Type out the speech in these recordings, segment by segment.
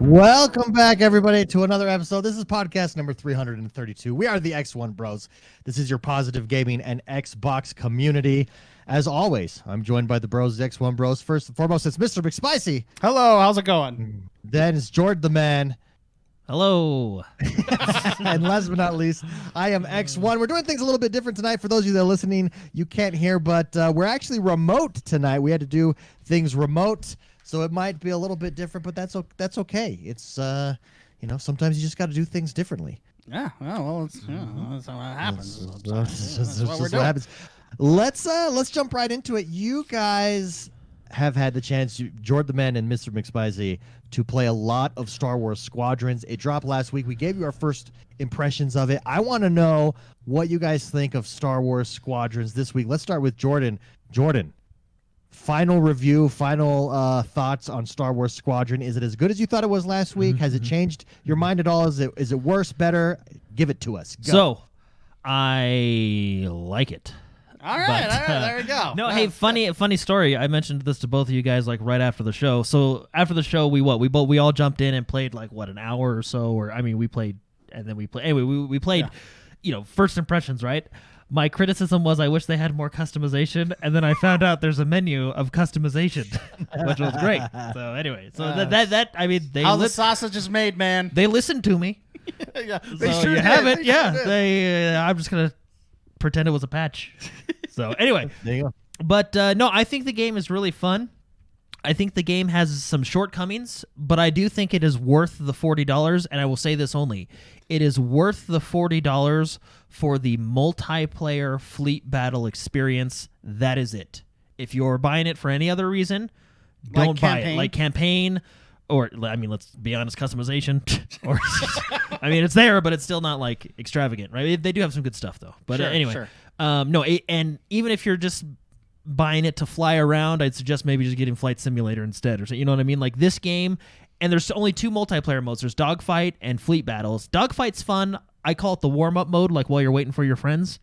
Welcome back, everybody, to another episode. This is podcast number 332. We are the XoneBros. This is your positive gaming and Xbox community. As always, I'm joined by the bros, the XoneBros. First and foremost, it's Mr. McSpicy. Hello, how's it going? Then it's Jordan the Man. Hello. And last but not least, I am X1. We're doing things a little bit different tonight. For those of you that are listening, you can't hear, but we're actually remote tonight. We had to do things remote. So it might be a little bit different, but that's okay. It's sometimes you just got to do things differently. Yeah, well, that's how it happens. That's what happens. Let's jump right into it. You guys have had the chance, Jordan the Man and Mr. McSpicy, to play a lot of Star Wars Squadrons. It dropped last week. We gave you our first impressions of it. I want to know what you guys think of Star Wars Squadrons this week. Let's start with Jordan. Jordan. Final review, final thoughts on Star Wars Squadron. Is it as good as you thought it was last week? Has it changed your mind at all? Is it worse, better? Give it to us. Go. So, I like it. All right, there we go. No, hey, funny story. I mentioned this to both of you guys like right after the show. So after the show, we all jumped in and played like an hour or so, we played and then we played. Anyway, we played, first impressions, right? My criticism was I wish they had more customization, and then I found out there's a menu of customization, which was great. So anyway, the sausage is made, man. They listened to me. Yeah, they sure have it. Yeah, I'm just gonna pretend it was a patch. So anyway, there you go. But no, I think the game is really fun. I think the game has some shortcomings, but I do think it is worth the $40, and I will say this only. It is worth the $40 for the multiplayer fleet battle experience. That is it. If you're buying it for any other reason, don't buy it. Like campaign, or, let's be honest, customization. Or, it's there, but it's still not, like, extravagant, right? They do have some good stuff, though. But anyway. Sure. And even if you're just buying it to fly around, I'd suggest maybe just getting Flight Simulator instead, or so, you know what I mean? Like this game, and there's only two multiplayer modes. There's Dogfight and Fleet Battles. Dogfight's fun. I call it the warm-up mode, like while you're waiting for your friends.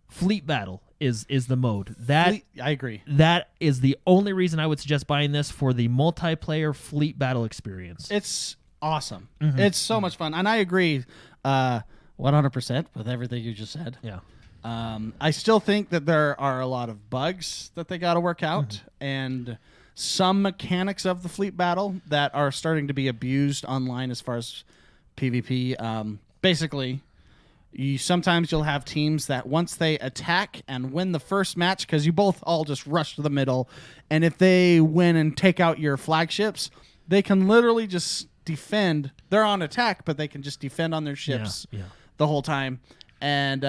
Fleet Battle is the mode. I agree. That is the only reason I would suggest buying this, for the multiplayer Fleet Battle experience. It's awesome. Mm-hmm. It's so much fun, and I agree 100% with everything you just said. Yeah. I still think that there are a lot of bugs that they got to work out, and some mechanics of the fleet battle that are starting to be abused online as far as PvP. Basically, sometimes you'll have teams that once they attack and win the first match, because you both all just rush to the middle, and if they win and take out your flagships, they can literally just defend. They're on attack, but they can just defend on their ships the whole time. And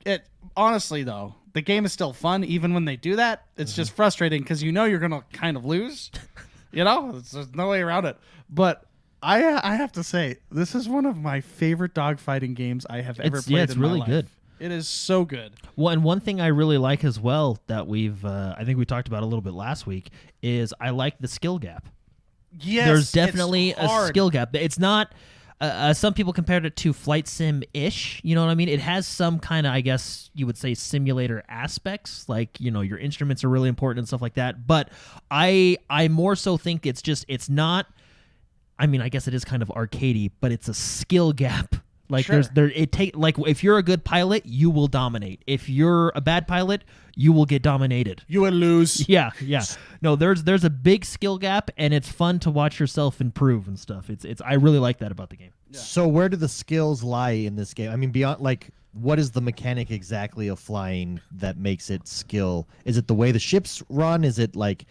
it honestly, though, the game is still fun even when they do that. It's just frustrating because you're gonna kind of lose. There's no way around it. But I have to say, this is one of my favorite dogfighting games I have ever played. Yeah, it's in my really life. good. It is so good. Well, and one thing I really like as well that I think we talked about a little bit last week, is I like the skill gap. Yes, there's definitely a skill gap. It's not. Some people compared it to Flight Sim-ish, you know what I mean? It has some kind of, I guess you would say, simulator aspects, like, your instruments are really important and stuff like that. But I more so think it's not, I guess it is kind of arcadey, but it's a skill gap. Like sure. If you're a good pilot, you will dominate. If you're a bad pilot, you will get dominated. You will lose. Yeah. No, there's a big skill gap, and it's fun to watch yourself improve and stuff. I really like that about the game. Yeah. So where do the skills lie in this game? Beyond, like, what is the mechanic exactly of flying that makes it skill? Is it the way the ships run? Is it like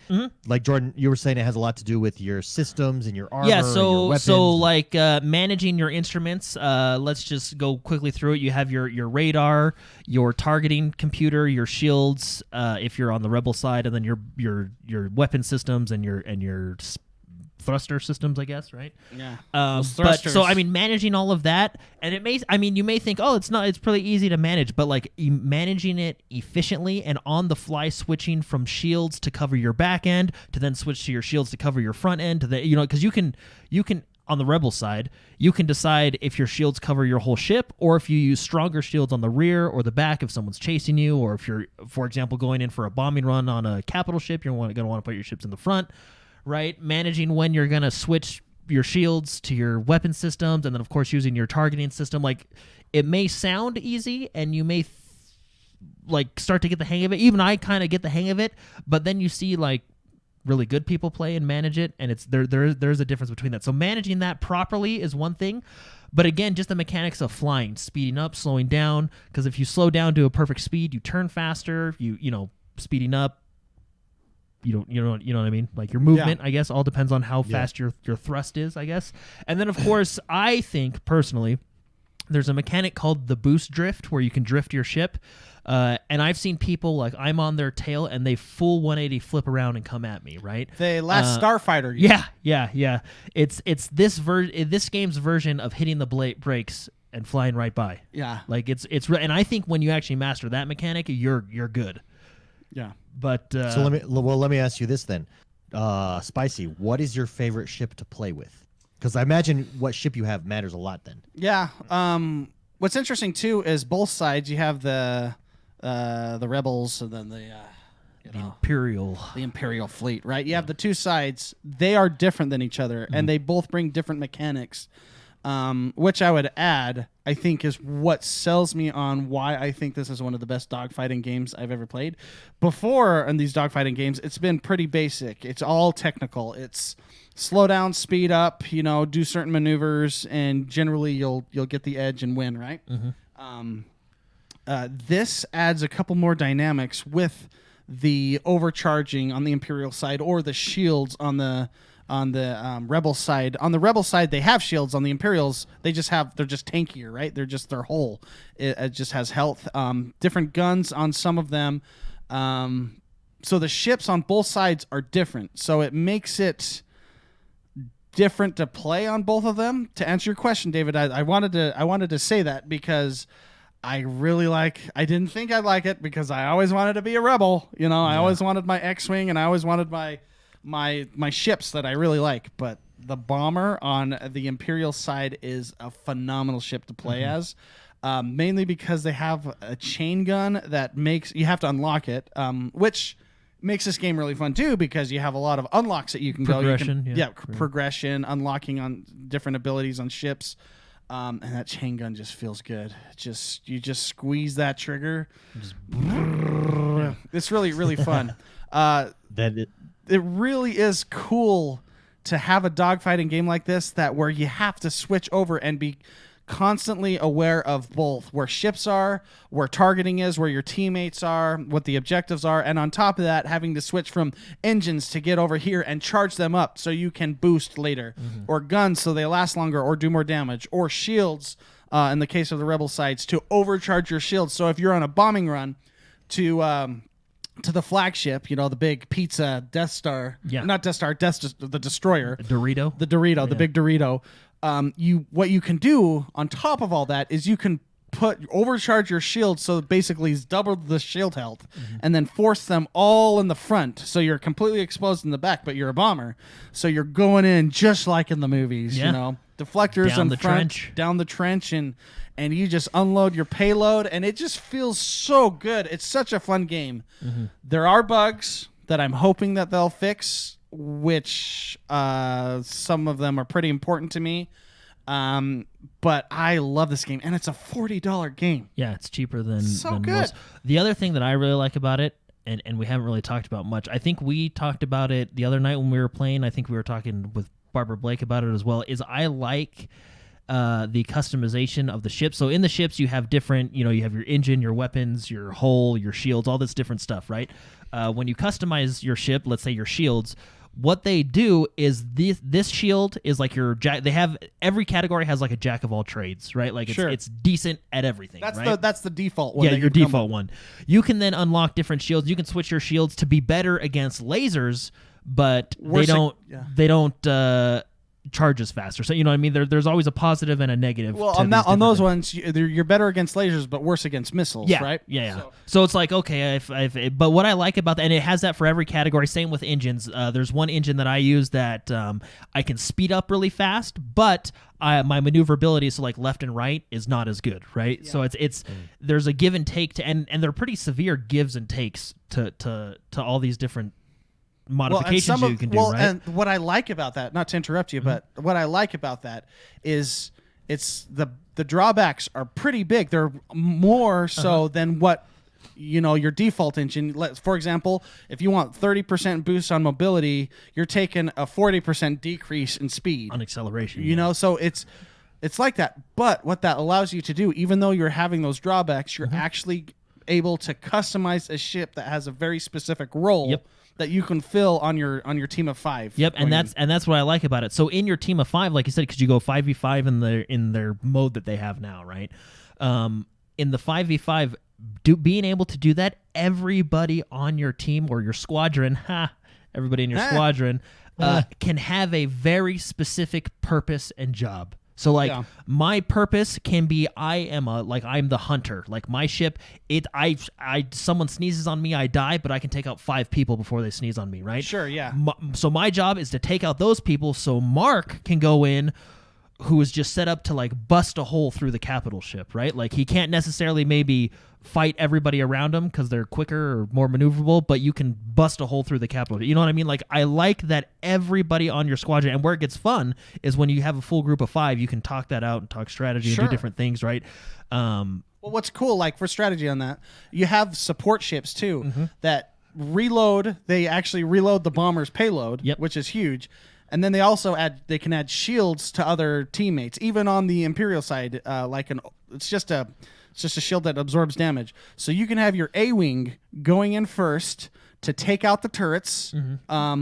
Jordan, you were saying it has a lot to do with your systems and your armor? Yeah, and your weapons? Managing your instruments. Let's just go quickly through it. You have your radar, your targeting computer, your shields. If you're on the rebel side, and then your weapon systems and your thruster systems, I guess, right? Yeah. But so managing all of that, and it may, you may think, oh, it's pretty easy to manage, but like managing it efficiently and on the fly, switching from shields to cover your back end to then switch to your shields to cover your front end, to because you can on the rebel side, you can decide if your shields cover your whole ship, or if you use stronger shields on the rear or the back if someone's chasing you, or if you're, for example, going in for a bombing run on a capital ship, you're going to want to put your ships in the front, right? Managing when you're going to switch your shields to your weapon systems, and then of course using your targeting system. Like, it may sound easy, and you may like start to get the hang of it. Even I kind of get the hang of it, but then you see like really good people play and manage it, and it's there's a difference between that. So managing that properly is one thing, but again, just the mechanics of flying, speeding up, slowing down, because if you slow down to a perfect speed, you turn faster. You know, speeding up, you know what I mean? Like your movement, I guess, all depends on how fast your thrust is, I guess. And then of course, I think personally, there's a mechanic called the boost drift where you can drift your ship. And I've seen people, like, I'm on their tail and they full 180 flip around and come at me, right? The last Starfighter. Yeah. It's this game's version of hitting the brakes and flying right by. Yeah. Like and I think when you actually master that mechanic, you're good. Yeah. But so let me ask you this then. Spicy, what is your favorite ship to play with? Because I imagine what ship you have matters a lot then. Yeah. What's interesting too is both sides. You have the rebels and then the Imperial fleet, right? You have the two sides. They are different than each other, and they both bring different mechanics. Which I would add, I think, is what sells me on why I think this is one of the best dogfighting games I've ever played. Before, in these dogfighting games, it's been pretty basic. It's all technical. It's slow down, speed up, do certain maneuvers, and generally you'll get the edge and win, right? This adds a couple more dynamics with the overcharging on the Imperial side or the shields on the Rebel side. On the Rebel side, they have shields. On the Imperials, they're just tankier, right? They're just their whole. It just has health. Different guns on some of them. So the ships on both sides are different. So it makes it different to play on both of them. To answer your question, David, I wanted to say that because I didn't think I'd like it because I always wanted to be a rebel. I always wanted my X-wing and I always wanted my ships that I really like. But the bomber on the Imperial side is a phenomenal ship to play as. Mainly because they have a chain gun that you have to unlock it, which makes this game really fun too because you have a lot of unlocks that you can progression, unlocking on different abilities on ships, and that chain gun just feels good. You just squeeze that trigger. It's really, really fun. It really is cool to have a dogfighting game like this where you have to switch over and be constantly aware of both where ships are, where targeting is, where your teammates are, what the objectives are, and on top of that, having to switch from engines to get over here and charge them up so you can boost later, or guns so they last longer or do more damage, or shields, in the case of the Rebel sides, to overcharge your shields. So if you're on a bombing run to the flagship, the big pizza Death Star, not Death Star, the destroyer, the big Dorito. What you can do on top of all that is you can overcharge your shield, so basically it's double the shield health, and then force them all in the front, so you're completely exposed in the back, but you're a bomber, so you're going in just like in the movies, deflectors down the trench, and you just unload your payload, and it just feels so good. It's such a fun game. There are bugs that I'm hoping that they'll fix, which some of them are pretty important to me. But I love this game, and it's a $40 game. Yeah, it's cheaper than good. Most. The other thing that I really like about it, and we haven't really talked about much, I think we talked about it the other night when we were playing. I think we were talking with Barbara Blake about it as well, is I like the customization of the ships. So in the ships, you have different, you have your engine, your weapons, your hull, your shields, all this different stuff, right? When you customize your ship, let's say your shields, what they do is this shield is like your jack. They have every category has like a jack of all trades, right? Like it's decent at everything. That's the default one. Yeah, your default one. You can then unlock different shields. You can switch your shields to be better against lasers, but they don't charge as faster. So you know what I mean? There's always a positive and a negative. Well, on those ones, you're better against lasers, but worse against missiles, right? Yeah. So it's like, okay, but what I like about that, and it has that for every category. Same with engines. There's one engine that I use that I can speed up really fast, but my maneuverability, so like left and right, is not as good, right? Yeah. So it's there's a give and take and they're pretty severe gives and takes to all these different modifications you can do, right? And what I like about that, not to interrupt you, but what I like about that is it's the drawbacks are pretty big. They're more so than what your default engine. For example, if you want 30% boost on mobility, you're taking a 40% decrease in speed on acceleration. So it's like that. But what that allows you to do, even though you're having those drawbacks, you're actually able to customize a ship that has a very specific role that you can fill on your team of 5. Yep, and that's what I like about it. So in your team of 5, like you said, because you go 5v5 in their mode that they have now, right? In the 5v5, being able to do that, everybody on your team or your squadron, everybody in your squadron can have a very specific purpose and job. So my purpose can be I'm the hunter. Like my ship, someone sneezes on me, I die, but I can take out 5 people before they sneeze on me, right? Sure, yeah. So my job is to take out those people so Mark can go in, who is just set up to like bust a hole through the capital ship, right? Like he can't necessarily maybe fight everybody around him because they're quicker or more maneuverable, but you can bust a hole through the capital. You know what I mean? Like I like that everybody on your squadron, and where it gets fun is when you have a full group of 5, you can talk that out and talk strategy and do different things, right? Well, what's cool, like for strategy on that, you have support ships too that reload. They actually reload the bomber's payload, which is huge. And then they also can add shields to other teammates, even on the Imperial side. It's just a shield that absorbs damage. So you can have your A-wing going in first to take out the turrets,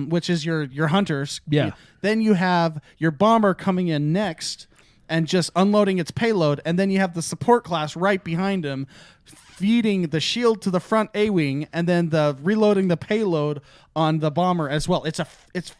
which is your hunters. Yeah. Then you have your bomber coming in next and just unloading its payload, and then you have the support class right behind him, feeding the shield to the front A-wing, and then reloading the payload on the bomber as well. It's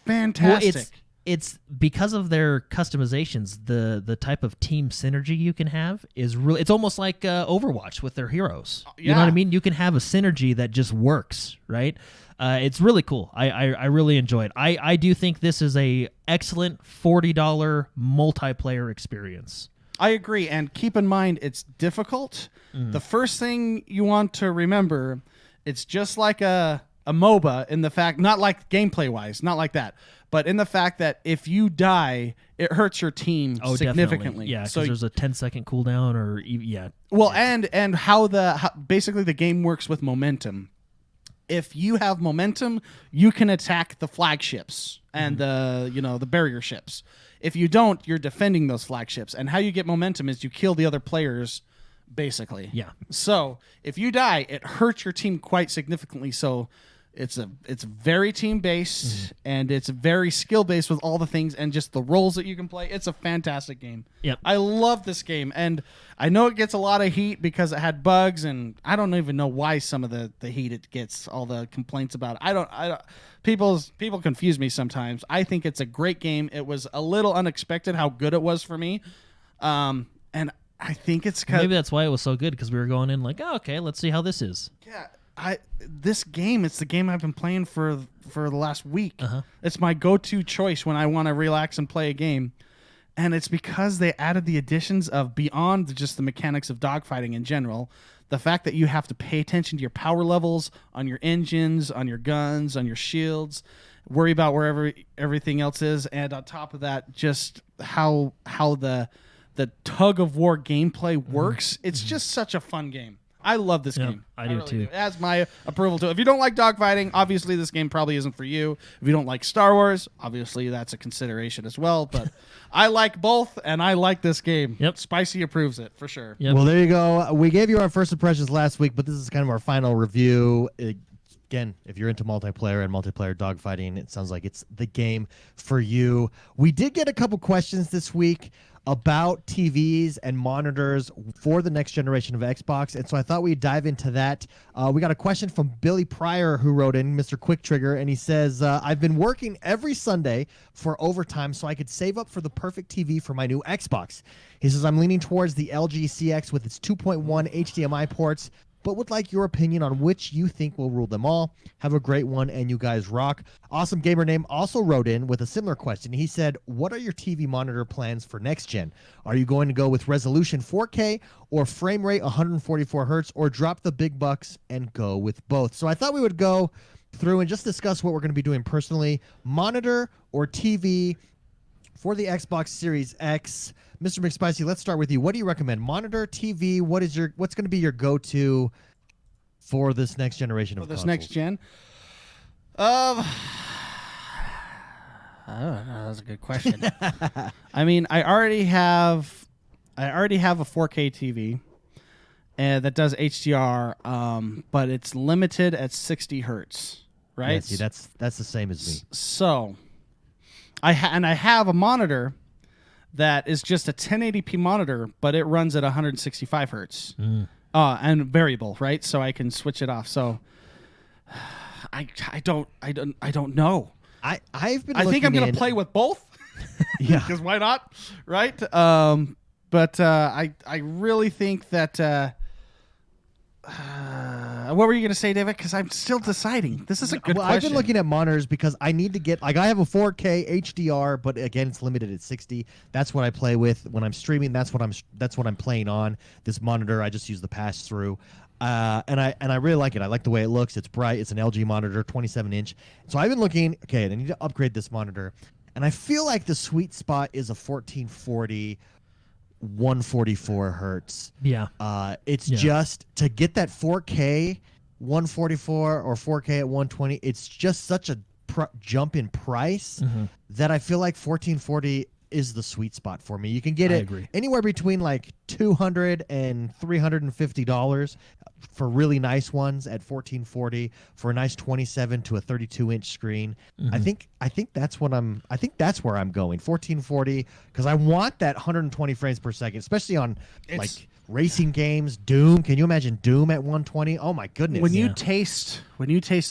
fantastic. Well, it's because of their customizations, the type of team synergy you can have is really. It's almost like Overwatch with their heroes. You know what I mean? You can have a synergy that just works, right? It's really cool. I really enjoy it. I do think this is a excellent $40 multiplayer experience. I agree, and keep in mind it's difficult. The first thing you want to remember, it's just like a MOBA in the fact, not like gameplay-wise, not like that, but in the fact that if you die, it hurts your team significantly. Definitely. Yeah, because there's a 10-second cooldown, or Well, and how basically the game works with momentum. If you have momentum, you can attack the flagships and the barrier ships. If you don't, you're defending those flagships. And how you get momentum is you kill the other players, basically. Yeah. So if you die, it hurts your team quite significantly. So it's very team based and it's very skill based with all the things and just the roles that you can play. It's a fantastic game. Yep. I love this game, and I know it gets a lot of heat because it had bugs, and I don't even know why some of the heat it gets, all the complaints about it. I don't. People confuse me sometimes. I think it's a great game. It was a little unexpected how good it was for me, and I think it's maybe that's why it was so good, because we were going in like, oh, okay, let's see how this is. Yeah. This game, it's the game I've been playing for the last week. It's my go-to choice when I want to relax and play a game. And it's because they added the additions of beyond just the mechanics of dogfighting in general, the fact that you have to pay attention to your power levels on your engines, on your guns, on your shields, worry about wherever everything else is, and on top of that, just how the tug of war gameplay works. It's just such a fun game. I love this game. I do really too. It has my approval too. If you don't like dogfighting, obviously this game probably isn't for you. If you don't like Star Wars, obviously that's a consideration as well. But I like both, and I like this game. Yep. Spicy approves it for sure. Yep. Well, there you go. We gave you our first impressions last week, but this is kind of our final review. Again, if you're into multiplayer and multiplayer dogfighting, it sounds like it's the game for you. We did get a couple questions this week about TVs and monitors for the next generation of Xbox, and so I thought we'd dive into that. We got a question from Billy Pryor, who wrote in, Mr. Quick Trigger, and he says, I've been working every Sunday for overtime so I could save up for the perfect TV for my new Xbox. He says, I'm leaning towards the LG CX with its 2.1 HDMI ports, but would like your opinion on which you think will rule them all. Have a great one, and you guys rock. Awesome Gamer Name also wrote in with a similar question. He said, what are your TV monitor plans for next gen? Are you going to go with resolution 4K or frame rate 144 hertz, or drop the big bucks and go with both? So I thought we would go through and just discuss what we're going to be doing personally. Monitor or TV for the Xbox Series X. Mr. McSpicy, let's start with you. What do you recommend? Monitor, TV? What's going to be your go-to for this next generation of consoles? This next gen? I don't know. That's a good question. I mean, I already have a 4K TV, and that does HDR, but it's limited at 60 hertz, right? Yeah, see, that's the same as me. So, I have a monitor that is just a 1080p monitor, but it runs at 165 hertz, and variable, right? So I can switch it off. So, I don't know. I've been. I think I'm going to play with both. Yeah, because why not, right? But I really think that. What were you going to say, David? Because I'm still deciding. This is a good question. I've been looking at monitors because I need to get, like, I have a 4K HDR, but again, it's limited at 60. That's what I play with when I'm streaming. That's what I'm playing on. This monitor, I just use the pass through. And I really like it. I like the way it looks. It's bright. It's an LG monitor, 27-inch. So I've been looking. Okay, I need to upgrade this monitor, and I feel like the sweet spot is a 1440, 144 hertz. Yeah. It's just to get that 4K 144 or 4K at 120. It's just such a jump in price that I feel like 1440 is the sweet spot for me. You can get it anywhere between like $200 and $350 for really nice ones at 1440 for a nice 27 to a 32-inch screen. I think that's where I'm going. 1440 because I want that 120 frames per second, especially on like racing games. Doom. Can you imagine Doom at 120? Oh my goodness. When you taste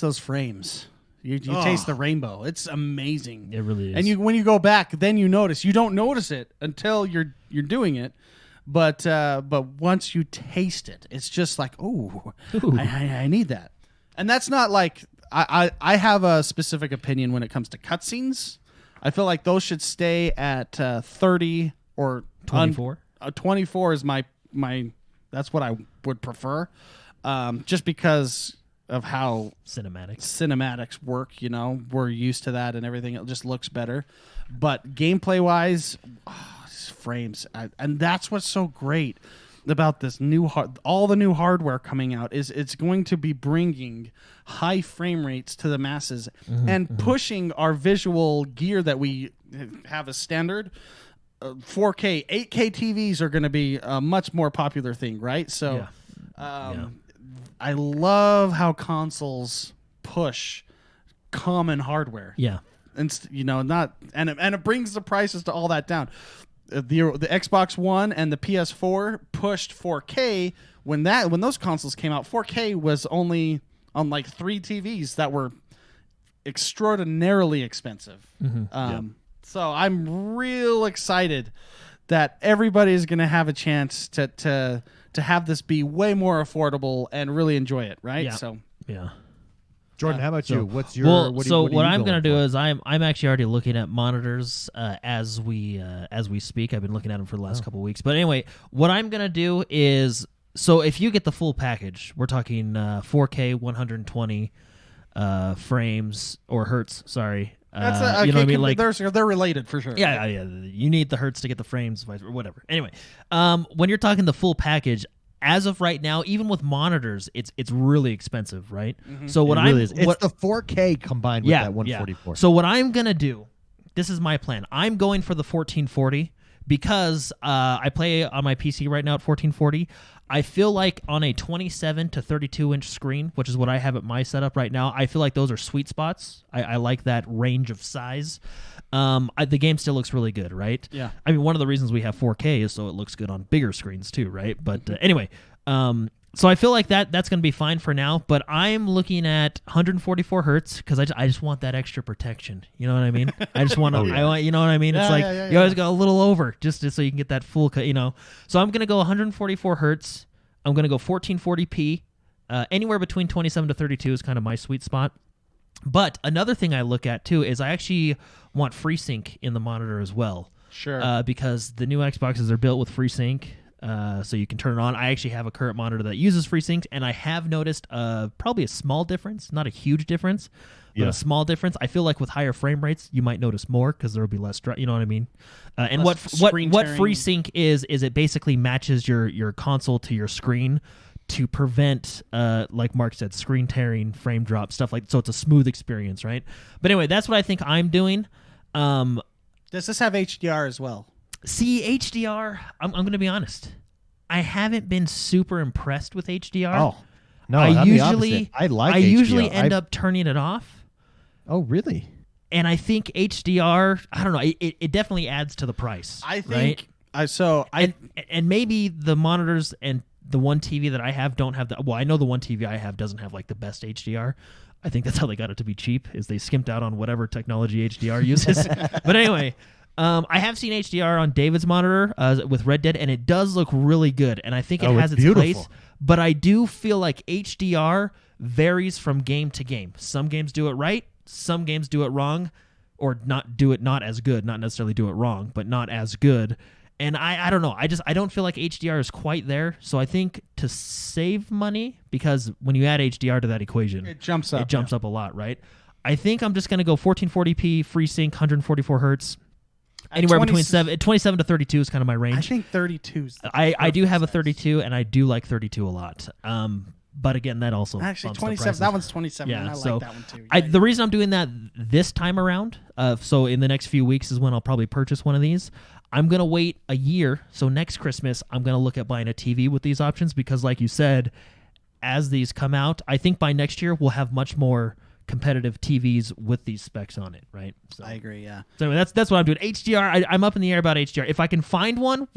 those frames, you taste the rainbow. It's amazing. It really is. And when you go back, then you notice. You don't notice it until you're doing it. But once you taste it, it's just like, oh, I need that. And that's not like I have a specific opinion when it comes to cutscenes. I feel like those should stay at 30 or 24. 24 is my that's what I would prefer, just because of how cinematics work. We're used to that and everything. It just looks better. But gameplay wise, frames, and that's what's so great about this all the new hardware coming out is it's going to be bringing high frame rates to the masses and pushing our visual gear that we have as standard. 4K, 8K TVs are going to be a much more popular thing, right? So, I love how consoles push common hardware. Yeah, and it brings the prices to all that down. The Xbox One and the PS4 pushed 4K when those consoles came out. 4K was only on like 3 TVs that were extraordinarily expensive. So I'm real excited that everybody is going to have a chance to have this be way more affordable and really enjoy it, right? Yeah. So yeah. Jordan, how about you? What's your what I'm going to do is I'm actually already looking at monitors as we speak. I've been looking at them for the last couple of weeks. But anyway, what I'm going to do is, so if you get the full package, we're talking 4K 120 frames or hertz, sorry. That's you know what I mean? Like they're related for sure. Yeah. You need the hertz to get the frames or whatever. Anyway, when you're talking the full package, as of right now, even with monitors, it's really expensive, right? So what it's the 4K combined with that 144. So what I'm gonna do, this is my plan. I'm going for the 1440 because I play on my PC right now at 1440. I feel like on a 27 to 32-inch screen, which is what I have at my setup right now, I feel like those are sweet spots. I like that range of size. The game still looks really good, right? Yeah. I mean, one of the reasons we have 4K is so it looks good on bigger screens too, right? But anyway, so I feel like that's going to be fine for now. But I'm looking at 144 hertz because I just want that extra protection. You know what I mean? I just want to. You know what I mean? It's you always go a little over just so you can get that full. So I'm going to go 144 hertz. I'm going to go 1440p. Anywhere between 27 to 32 is kind of my sweet spot. But another thing I look at too is I actually want FreeSync in the monitor as well. Sure. Because the new Xboxes are built with FreeSync. So you can turn it on. I actually have a current monitor that uses FreeSync, and I have noticed probably a small difference, not a huge difference, but a small difference. I feel like with higher frame rates, you might notice more because there will be less. You know what I mean? And what FreeSync is it basically matches your console to your screen to prevent, like Mark said, screen tearing, frame drop, stuff like. So it's a smooth experience, right? But anyway, that's what I think I'm doing. Does this have HDR as well? See, HDR, I'm going to be honest. I haven't been super impressed with HDR. Oh, no, I I'm usually the opposite. I like I HDR. usually end up turning it off. Oh, really? And I think HDR, I don't know, it definitely adds to the price. I think right? And maybe the monitors and the one TV that I have don't have the. Well, I know the one TV I have doesn't have like the best HDR. I think that's how they got it to be cheap, is they skimped out on whatever technology HDR uses. But anyway, I have seen HDR on David's monitor with Red Dead, and it does look really good. And I think it has its place. But I do feel like HDR varies from game to game. Some games do it right, some games do it wrong, or not as good. Not necessarily do it wrong, but not as good. And I don't know. I don't feel like HDR is quite there. So I think to save money, because when you add HDR to that equation, it jumps up. It jumps up a lot, right? I think I'm just going to go 1440p, FreeSync, 144 hertz. Anywhere between 27 to 32 is kind of my range. I think 32 is I do have a 32, and I do like 32 a lot. But again, that also actually bumps 27. That one's 27. Yeah, and I so like that one too. Yeah, the reason I'm doing that this time around, so in the next few weeks is when I'll probably purchase one of these. I'm gonna wait a year, so next Christmas I'm gonna look at buying a TV with these options, because, like you said, as these come out, I think by next year we'll have much more competitive TVs with these specs on it, right? So, I agree. Yeah. So anyway, that's what I'm doing. HDR, I'm up in the air about HDR. If I can find one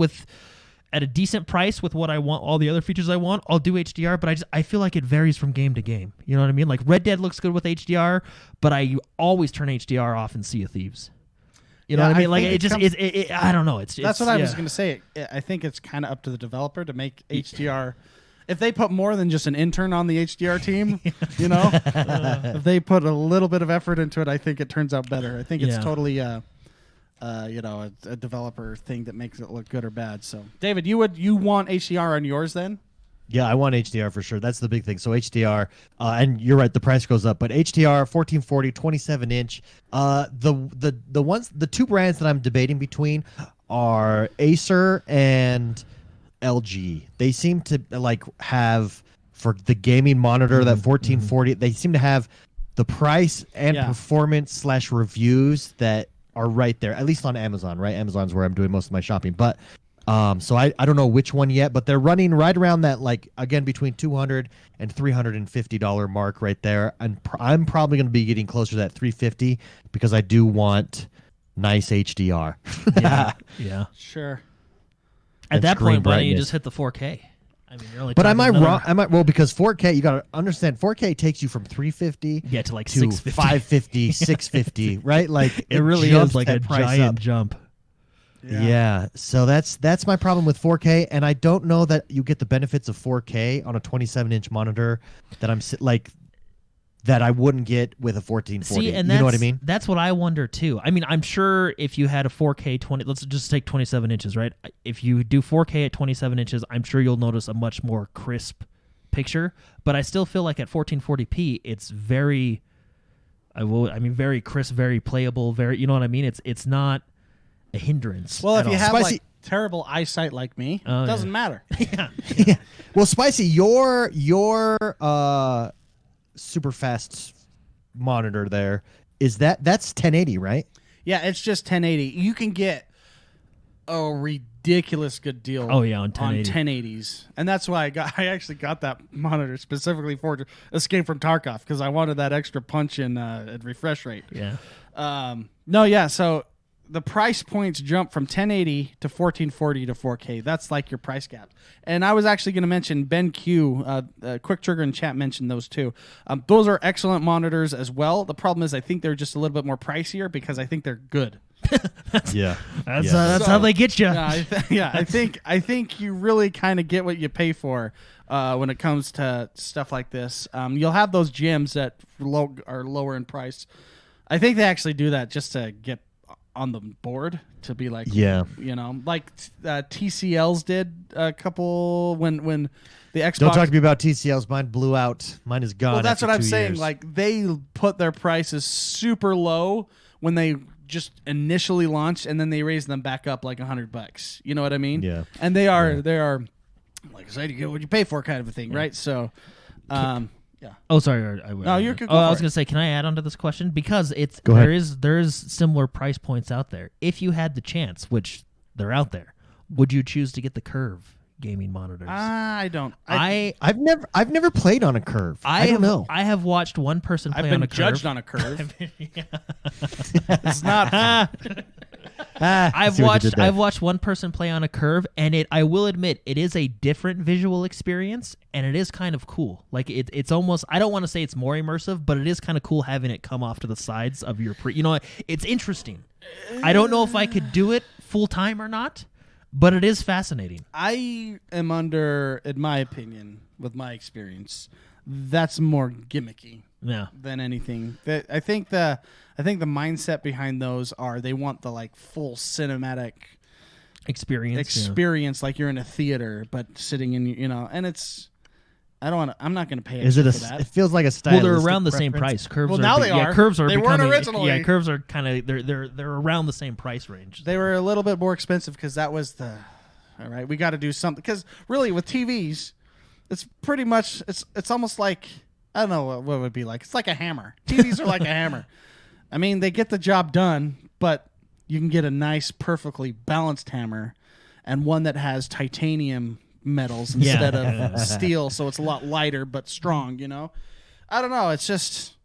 at a decent price with what I want, all the other features I want, I'll do HDR. But I feel like it varies from game to game. You know what I mean? Like Red Dead looks good with HDR, but I always turn HDR off in Sea of Thieves. You know what I mean? Like I don't know. That's what I was going to say. I think it's kind of up to the developer to make HDR. If they put more than just an intern on the HDR team, you know, if they put a little bit of effort into it, I think it turns out better. I think it's totally, a developer thing that makes it look good or bad. So, David, you want HDR on yours then? Yeah, I want HDR for sure. That's the big thing. So HDR, and you're right, the price goes up, but HDR 1440, 27 inch. The two brands that I'm debating between are Acer and LG. They seem to like have, for the gaming monitor, that 1440, they seem to have the price and performance / reviews that are right there, at least on Amazon, right? Amazon's where I'm doing most of my shopping. But so I don't know which one yet, but they're running right around that, like, again, between $200 and $350 mark right there. And I'm probably going to be getting closer to that $350 because I do want nice HDR. Yeah. Sure. At that point, buddy, you just hit the 4K. I mean, you're only. But am I wrong? Well, because 4K, you got to understand, 4K takes you from 350 to like 650, 550, 650, right? Like it really is like a giant jump. Yeah. So that's my problem with 4K, and I don't know that you get the benefits of 4K on a 27-inch monitor that I wouldn't get with a 1440. See, and you know what I mean? That's what I wonder too. I mean, I'm sure if you had a 4K 20, let's just take 27 inches, right? If you do 4K at 27 inches, I'm sure you'll notice a much more crisp picture. But I still feel like at 1440p, it's very crisp, very playable, very, you know what I mean? It's not a hindrance. Well, if you have like terrible eyesight like me, it doesn't matter. Yeah. Well, Spicy, your super fast monitor there, that's 1080, right? Yeah, it's just 1080. You can get a ridiculous good deal on 1080s. And that's why I actually got that monitor specifically for Escape from Tarkov, because I wanted that extra punch in refresh rate. Yeah. So the price points jump from 1080 to 1440 to 4K. That's like your price gap. And I was actually going to mention Ben Q, Quick Trigger in chat mentioned those too. Those are excellent monitors as well. The problem is I think they're just a little bit more pricier because I think they're good. That's how they get you. I think you really kind of get what you pay for when it comes to stuff like this. You'll have those gyms that are lower in price. I think they actually do that just to get on the board to be like, Yeah. like TCLs did a couple when the Xbox. Don't talk to me about TCLs. Mine blew out. Mine is gone. Well, that's after what I'm 2 saying. years. Like they put their prices super low when they just initially launched, and then they raised them back up like $100. You know what I mean? Yeah. And they are, like I said, you get what you pay for, kind of a thing, right? So, yeah. Oh, sorry. No, you could go I for was it. going to say, can I add on to this question? Because Go ahead. there is similar price points out there. If you had the chance, which they're out there, would you choose to get the Curve gaming monitors? I don't. I've never played on a Curve. I don't know. I have watched one person play I've on been a Curve. judged on a curve. It's not. I've watched one person play on a Curve, and I will admit it is a different visual experience, and it is kind of cool. Like it's almost, I don't want to say it's more immersive, but it is kind of cool having it come off to the sides of your it's interesting. I don't know if I could do it full time or not, but it is fascinating. I am under, in my opinion, with my experience, that's more gimmicky. Yeah. Than anything. I think the mindset behind those are they want the like full cinematic experience, like you're in a theater but sitting in and it's I'm not going to pay Is it extra for that. It feels like a Well, stylistic they're around the same preference. price. Curves Well, are now they are. Curves are They weren't becoming, originally. Yeah, Curves are kind of they're around the same price range. They were a little bit more expensive because that was all right, we got to do something because really with TVs it's pretty much it's almost like I don't know what it would be like. It's like a hammer. TVs are like a hammer. I mean, they get the job done, but you can get a nice, perfectly balanced hammer and one that has titanium metals instead of steel, so it's a lot lighter but strong, I don't know. It's just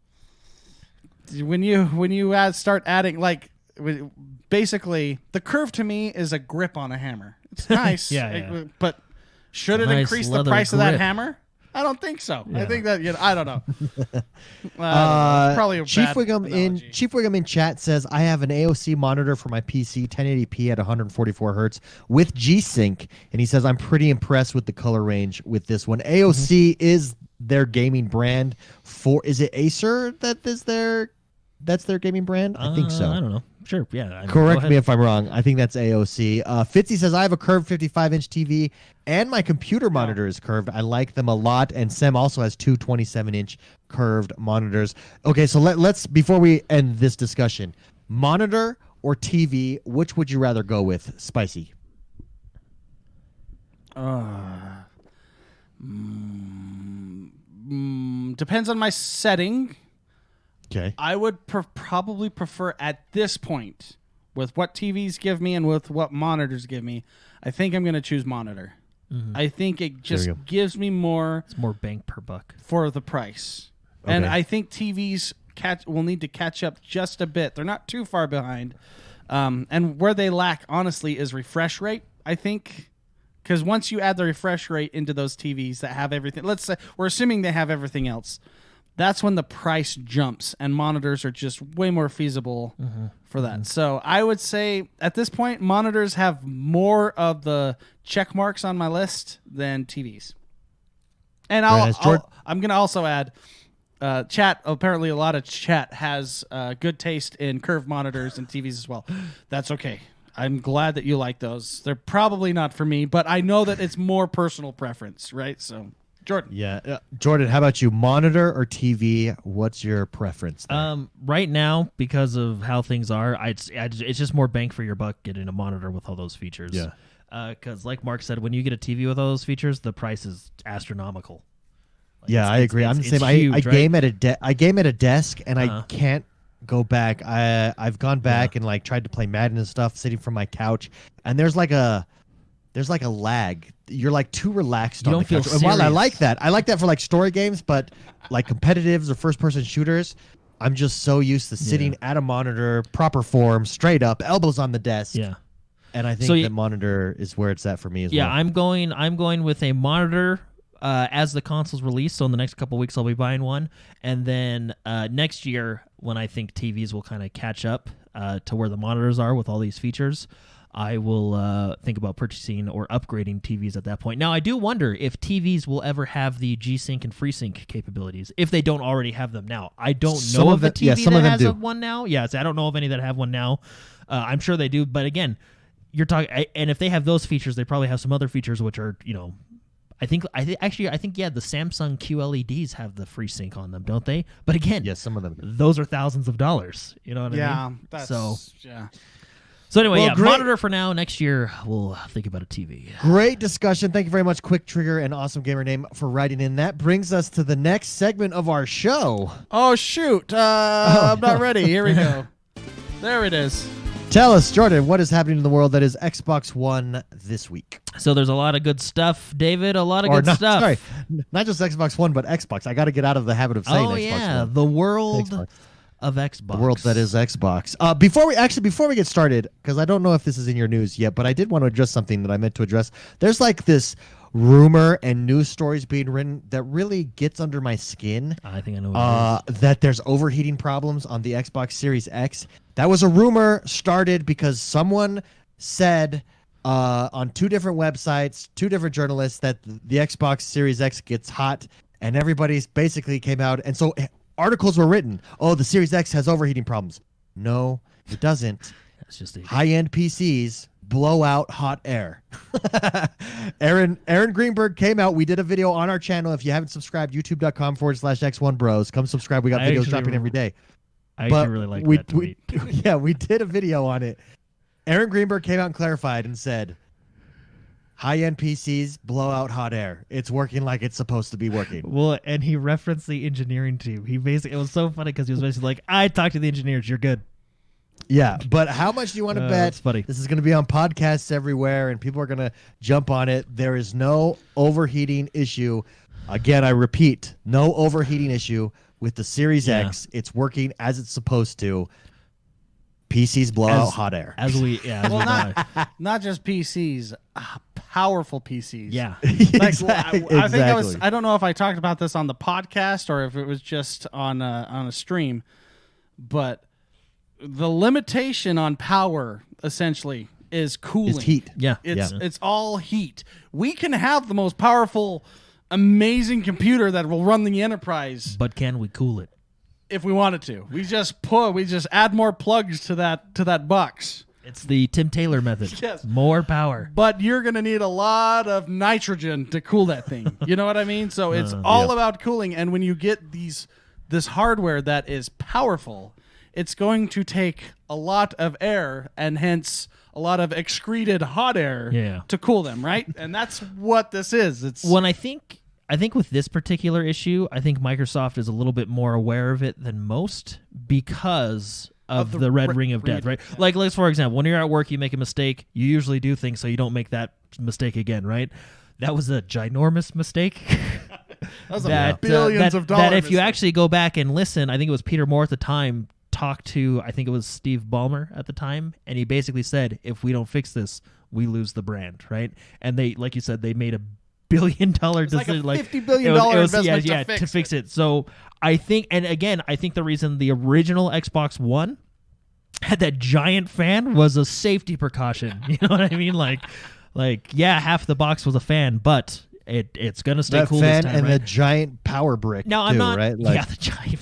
when you start adding, like, basically, the Curve to me is a grip on a hammer. It's nice, but should it nice increase the leather price of that grip. hammer? I don't think so. I think that I don't know. Probably a Chief bad Wiggum analogy. Chief Wiggum in chat says I have an AOC monitor for my PC, 1080p at 144 hertz with G-Sync, and he says I'm pretty impressed with the color range with this one. AOC is their gaming brand. Is it Acer that's their gaming brand? I think so. I don't know. Sure, yeah. Correct me if I'm wrong. I think that's AOC. Fitzy says I have a curved 55-inch TV and my computer monitor is curved. I like them a lot. And Sem also has two 27-inch curved monitors. Okay, so let's before we end this discussion, monitor or TV, which would you rather go with? Spicy. Depends on my setting. Okay. I would probably prefer at this point, with what TVs give me and with what monitors give me, I think I'm going to choose monitor. Mm-hmm. I think it just gives me more. It's more bang per buck for the price. Okay. And I think TVs will need to catch up just a bit. They're not too far behind. And where they lack, honestly, is refresh rate, I think. Because once you add the refresh rate into those TVs that have everything, let's say we're assuming they have everything else, that's when the price jumps, and monitors are just way more feasible for that. Mm-hmm. So I would say at this point, monitors have more of the check marks on my list than TVs. And I'm going to also add, chat, apparently a lot of chat has good taste in curved monitors and TVs as well. That's okay. I'm glad that you like those. They're probably not for me, but I know that it's more personal preference, right? So... Jordan. Yeah. Jordan, how about you? Monitor or TV? What's your preference there? Right now, because of how things are, it's just more bang for your buck getting a monitor with all those features. Yeah. Because like Mark said, when you get a TV with all those features, the price is astronomical. I agree. I'm the same. Huge, I game at a desk, and I can't go back. I've gone back and like tried to play Madden and stuff, sitting from my couch, and there's like a lag. You're like too relaxed. You on don't the feel couch. And while I serious. like that for like story games, but like competitives or first person shooters, I'm just so used to sitting at a monitor, proper form, straight up, elbows on the desk. Yeah. And I think that monitor is where it's at for me as well. Yeah, I'm going with a monitor as the console's released. So in the next couple weeks, I'll be buying one, and then next year when I think TVs will kind of catch up to where the monitors are with all these features, I will think about purchasing or upgrading TVs at that point. Now, I do wonder if TVs will ever have the G-Sync and FreeSync capabilities, if they don't already have them now. I don't know of a TV that has one now. Yeah, I don't know of any that have one now. I'm sure they do, but again, you're talking, and if they have those features, they probably have some other features which are, I think the Samsung QLEDs have the FreeSync on them, don't they? But again, yes, some of them. Those are thousands of dollars. You know what I mean? Yeah. So anyway, monitor for now. Next year, we'll think about a TV. Great discussion. Thank you very much, Quick Trigger and Awesome Gamer Name, for writing in. That brings us to the next segment of our show. Oh, shoot. I'm not ready. Here we go. There it is. Tell us, Jordan, what is happening in the world that is Xbox One this week? So there's a lot of good stuff, David. A lot of good stuff. Sorry, not just Xbox One, but Xbox. I got to get out of the habit of saying Xbox One. The world of Xbox. The world that is Xbox. Before we get started, because I don't know if this is in your news yet, but I did want to address something that I meant to address. There's like this rumor and news stories being written that really gets under my skin. I think I know what it is. That there's overheating problems on the Xbox Series X. That was a rumor started because someone said on two different websites, two different journalists, that the Xbox Series X gets hot, and everybody's basically came out. And so articles were written, the Series X has overheating problems. No, it doesn't. That's just high-end PCs blow out hot air. Aaron Greenberg came out. We did a video on our channel. If you haven't subscribed, youtube.com/XoneBros. Come subscribe. We got videos dropping every day. I actually really like that tweet. We did a video on it. Aaron Greenberg came out and clarified and said, high-end PCs blow out hot air. It's working like it's supposed to be working. Well, and he referenced the engineering team. It was so funny because he was basically like, I talked to the engineers. You're good. Yeah, but how much do you want to bet? That's funny. This is going to be on podcasts everywhere, and people are going to jump on it. There is no overheating issue. Again, I repeat, no overheating issue with the Series X. It's working as it's supposed to. PCs blow out hot air. Not just PCs, powerful PCs. Yeah, exactly. I don't know if I talked about this on the podcast or if it was just on a stream, but the limitation on power essentially is cooling. It's heat. Yeah, it's all heat. We can have the most powerful, amazing computer that will run the enterprise, but can we cool it? If we wanted to, we just add more plugs to that box. It's the Tim Taylor method. Yes. More power. But you're going to need a lot of nitrogen to cool that thing. You know what I mean? So it's all about cooling. And when you get this hardware that is powerful, it's going to take a lot of air and hence a lot of excreted hot air to cool them, right? And that's what this is. I think with this particular issue, I think Microsoft is a little bit more aware of it than most because of the red ring of death, right? Like, for example, when you're at work, you make a mistake. You usually do things so you don't make that mistake again, right? That was a ginormous mistake. That was billions of dollars. That if you actually go back and listen, I think it was Peter Moore at the time talked to, I think it was Steve Ballmer at the time, and he basically said, if we don't fix this, we lose the brand, right? And they, like you said, they made a $1 billion decision, like $50 billion investment to fix it. So I think, and again, I think the reason the original Xbox One had that giant fan was a safety precaution. You know what I mean? Like half the box was a fan, but it's gonna stay cool this time, and right? the giant power brick. Now too, I'm not. Right? The giant.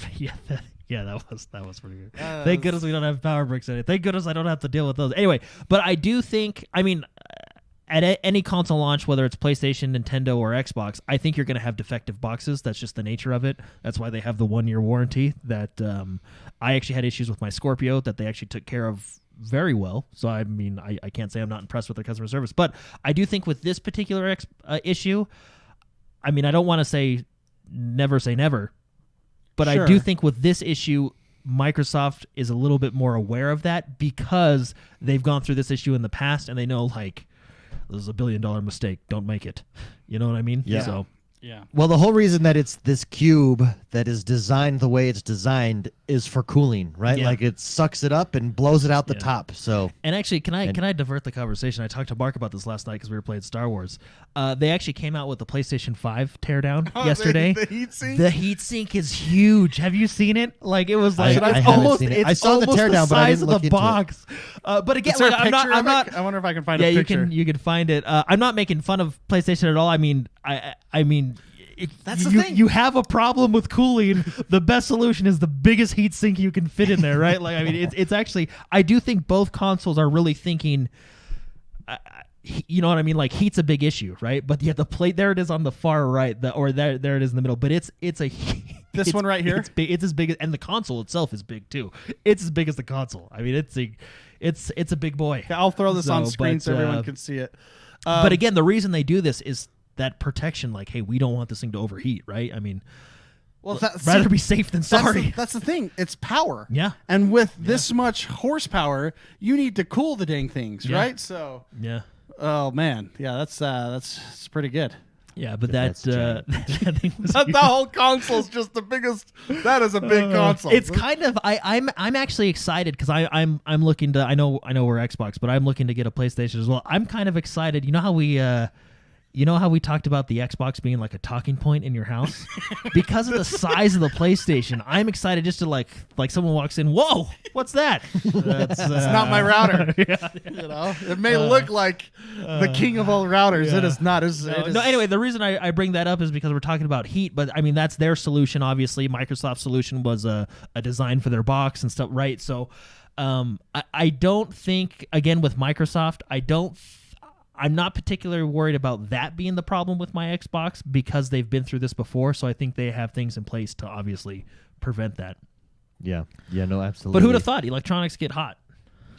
That was pretty good. Thank goodness we don't have power bricks in it. Thank goodness I don't have to deal with those. Anyway, but I do think, at any console launch, whether it's PlayStation, Nintendo, or Xbox, I think you're going to have defective boxes. That's just the nature of it. That's why they have the 1-year warranty. That I actually had issues with my Scorpio that they actually took care of very well. So, I can't say I'm not impressed with their customer service. But I do think with this particular issue, I don't want to say never, but sure. I do think with this issue, Microsoft is a little bit more aware of that because they've gone through this issue in the past and they know, this is a $1 billion mistake. Don't make it. You know what I mean? Yeah. So Yeah. Well, the whole reason that it's this cube that is designed the way it's designed is for cooling, right? Yeah. Like it sucks it up and blows it out the Yeah. top. So, And actually, can I divert the conversation? I talked to Mark about this last night because we were playing Star Wars. They actually came out with the PlayStation 5 teardown yesterday. The heatsink? The heatsink is huge. Have you seen it? Like it was like I it's haven't almost seen it. it's I saw the almost teardown, but I size didn't of look the into it. box. But again, Is there like, a picture I'm of not. it? I wonder if I can find Yeah, a picture. you can find it. I'm not making fun of PlayStation at all. I mean, I mean. That's the you, thing. you have a problem with cooling. The best solution is the biggest heat sink you can fit in there, right? Like, I mean, it's actually. I do think both consoles are really thinking. You know what I mean? Like heat's a big issue, right? But yeah, the plate there it is on the far right, there it is in the middle. But it's a. This one right here? It's big. It's as big as, and the console itself is big too. It's as big as the console. I mean, it's a big boy. Okay, I'll throw this on So, screen but, so everyone can see it. But again, the reason they do this is that protection. Like, hey, we don't want this thing to overheat, right? I mean, Well, rather be safe than sorry. That's the thing. It's power. Yeah. And with this much horsepower, you need to cool the dang things, Yeah. right? So, Yeah. oh man, yeah, that's pretty good. Yeah, but That's giant. that thing was The huge. whole console's just the biggest. That is a big console. It's kind of I'm actually excited because I'm looking to I know we're Xbox, but I'm looking to get a PlayStation as well. I'm kind of excited. You know how we talked about the Xbox being like a talking point in your house because of the size of the PlayStation. I'm excited just to like someone walks in. Whoa, what's that? That's It's not my router. yeah. You know, it may look like the king of all routers. yeah. It is not. No, anyway, the reason I bring that up is because we're talking about heat, but I mean that's their solution. Obviously, Microsoft's solution was a design for their box and stuff, right? So, I don't think again with Microsoft, I'm not particularly worried about that being the problem with my Xbox because they've been through this before. So I think they have things in place to obviously prevent that. yeah. Yeah, no, absolutely. But who'd have thought electronics get hot?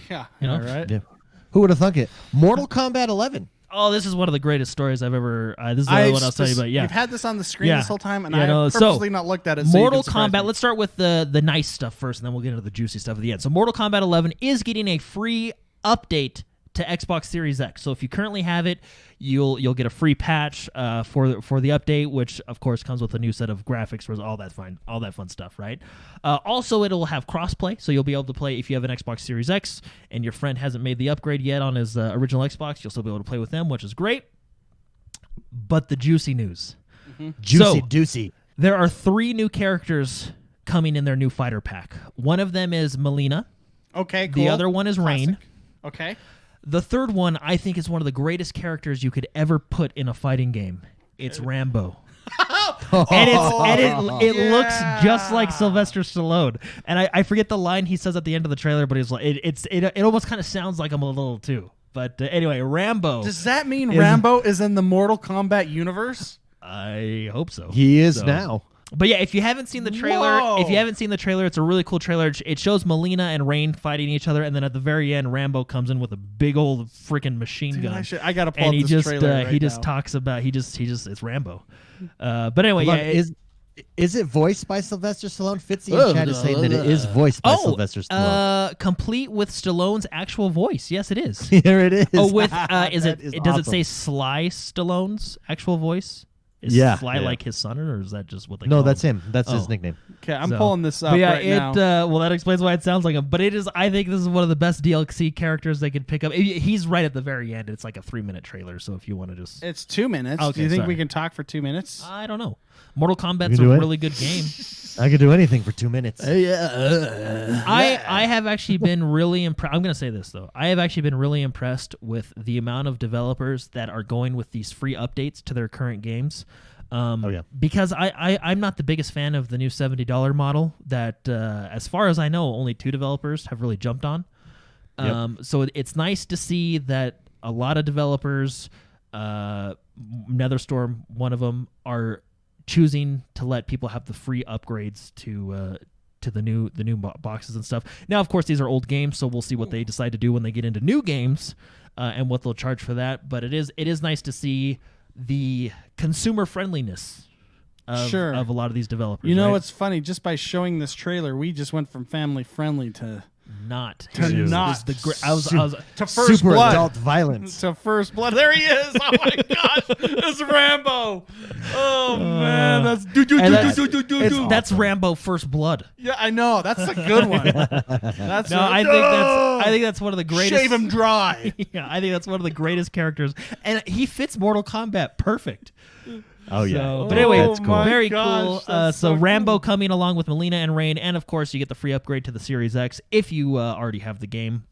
Yeah, You know? right. Yeah. Who would have thunk it? Mortal Kombat 11. Oh, this is one of the greatest stories I've ever. This is the other one I'll tell you about. Yeah, You've had this on the screen Yeah. this whole time, and Yeah, I no, have so, purposely not looked at it. So Mortal you can surprise Kombat. me. Let's start with the nice stuff first, and then we'll get into the juicy stuff at the end. So, Mortal Kombat 11 is getting a free update to Xbox Series X. So, if you currently have it, you'll get a free patch for the update, which of course comes with a new set of graphics for all that fun stuff, right? Also, it'll have crossplay, so you'll be able to play if you have an Xbox Series X and your friend hasn't made the upgrade yet on his original Xbox. You'll still be able to play with them, which is great. But the juicy news. Juicy So- Deucey. There are 3 new characters coming in their new fighter pack. One of them is Melina. Okay, cool. The other one is Rain. Classic. Okay. The third one, I think, is one of the greatest characters you could ever put in a fighting game. It's Rambo. And it looks just like Sylvester Stallone. And I forget the line he says at the end of the trailer, but it's like it almost kind of sounds like him a little too. But anyway, Rambo. Does that mean Rambo is in the Mortal Kombat universe? I hope so. He is So- now. But yeah, if you haven't seen the trailer, Whoa. it's a really cool trailer. It shows Melina and Rain fighting each other, and then at the very end, Rambo comes in with a big old freaking machine Dude, gun. I gotta pull And up he this just trailer right he just now. talks about it's Rambo. But anyway, Hold yeah, on, is it voiced by Sylvester Stallone? Fitzy in chat is saying that it is voiced by Sylvester Stallone. complete with Stallone's actual voice. Yes, it is. Here it is. Oh, with That does it awesome. say Sly Stallone's actual voice? Is Yeah, Sly yeah. like his son, or is that just what they No, call that's him? him. That's his Oh. nickname. Okay, I'm So- pulling this up But yeah, right now. well, that explains why it sounds like him. But it is. I think this is one of the best DLC characters they could pick up. He's right at the very end. It's like a 3-minute trailer. So if you want to just, It's 2 minutes. Okay, Do you think sorry. we can talk for 2 minutes? I don't know. Mortal Kombat's can do a it. really good game. I could do anything for 2 minutes. I have actually been really impressed. I'm going to say this though. I have actually been really impressed with the amount of developers that are going with these free updates to their current games. Oh, yeah. Because I'm not the biggest fan of the new $70 model that, as far as I know, only 2 developers have really jumped on. So it's nice to see that a lot of developers, NetherStorm, one of them, are choosing to let people have the free upgrades to the new boxes and stuff. Now, of course, these are old games, so we'll see what they decide to do when they get into new games and what they'll charge for that. But it is nice to see the consumer friendliness of a lot of these developers. You know right? what's funny? Just by showing this trailer, we just went from family friendly to not. To Is not. I was To first super blood. adult violence. To first blood. There he is. Oh my gosh. It's Rambo. Oh man. That's that's Rambo First Blood. Yeah, I know. That's a good one. That's No, I think that's one of the greatest. Shave him dry. Yeah, I think that's one of the greatest characters, and he fits Mortal Kombat perfect. Oh yeah. So, but anyway, that's cool. very gosh, cool. that's So so Rambo cool. coming along with Melina and Rain, and of course you get the free upgrade to the Series X if you already have the game,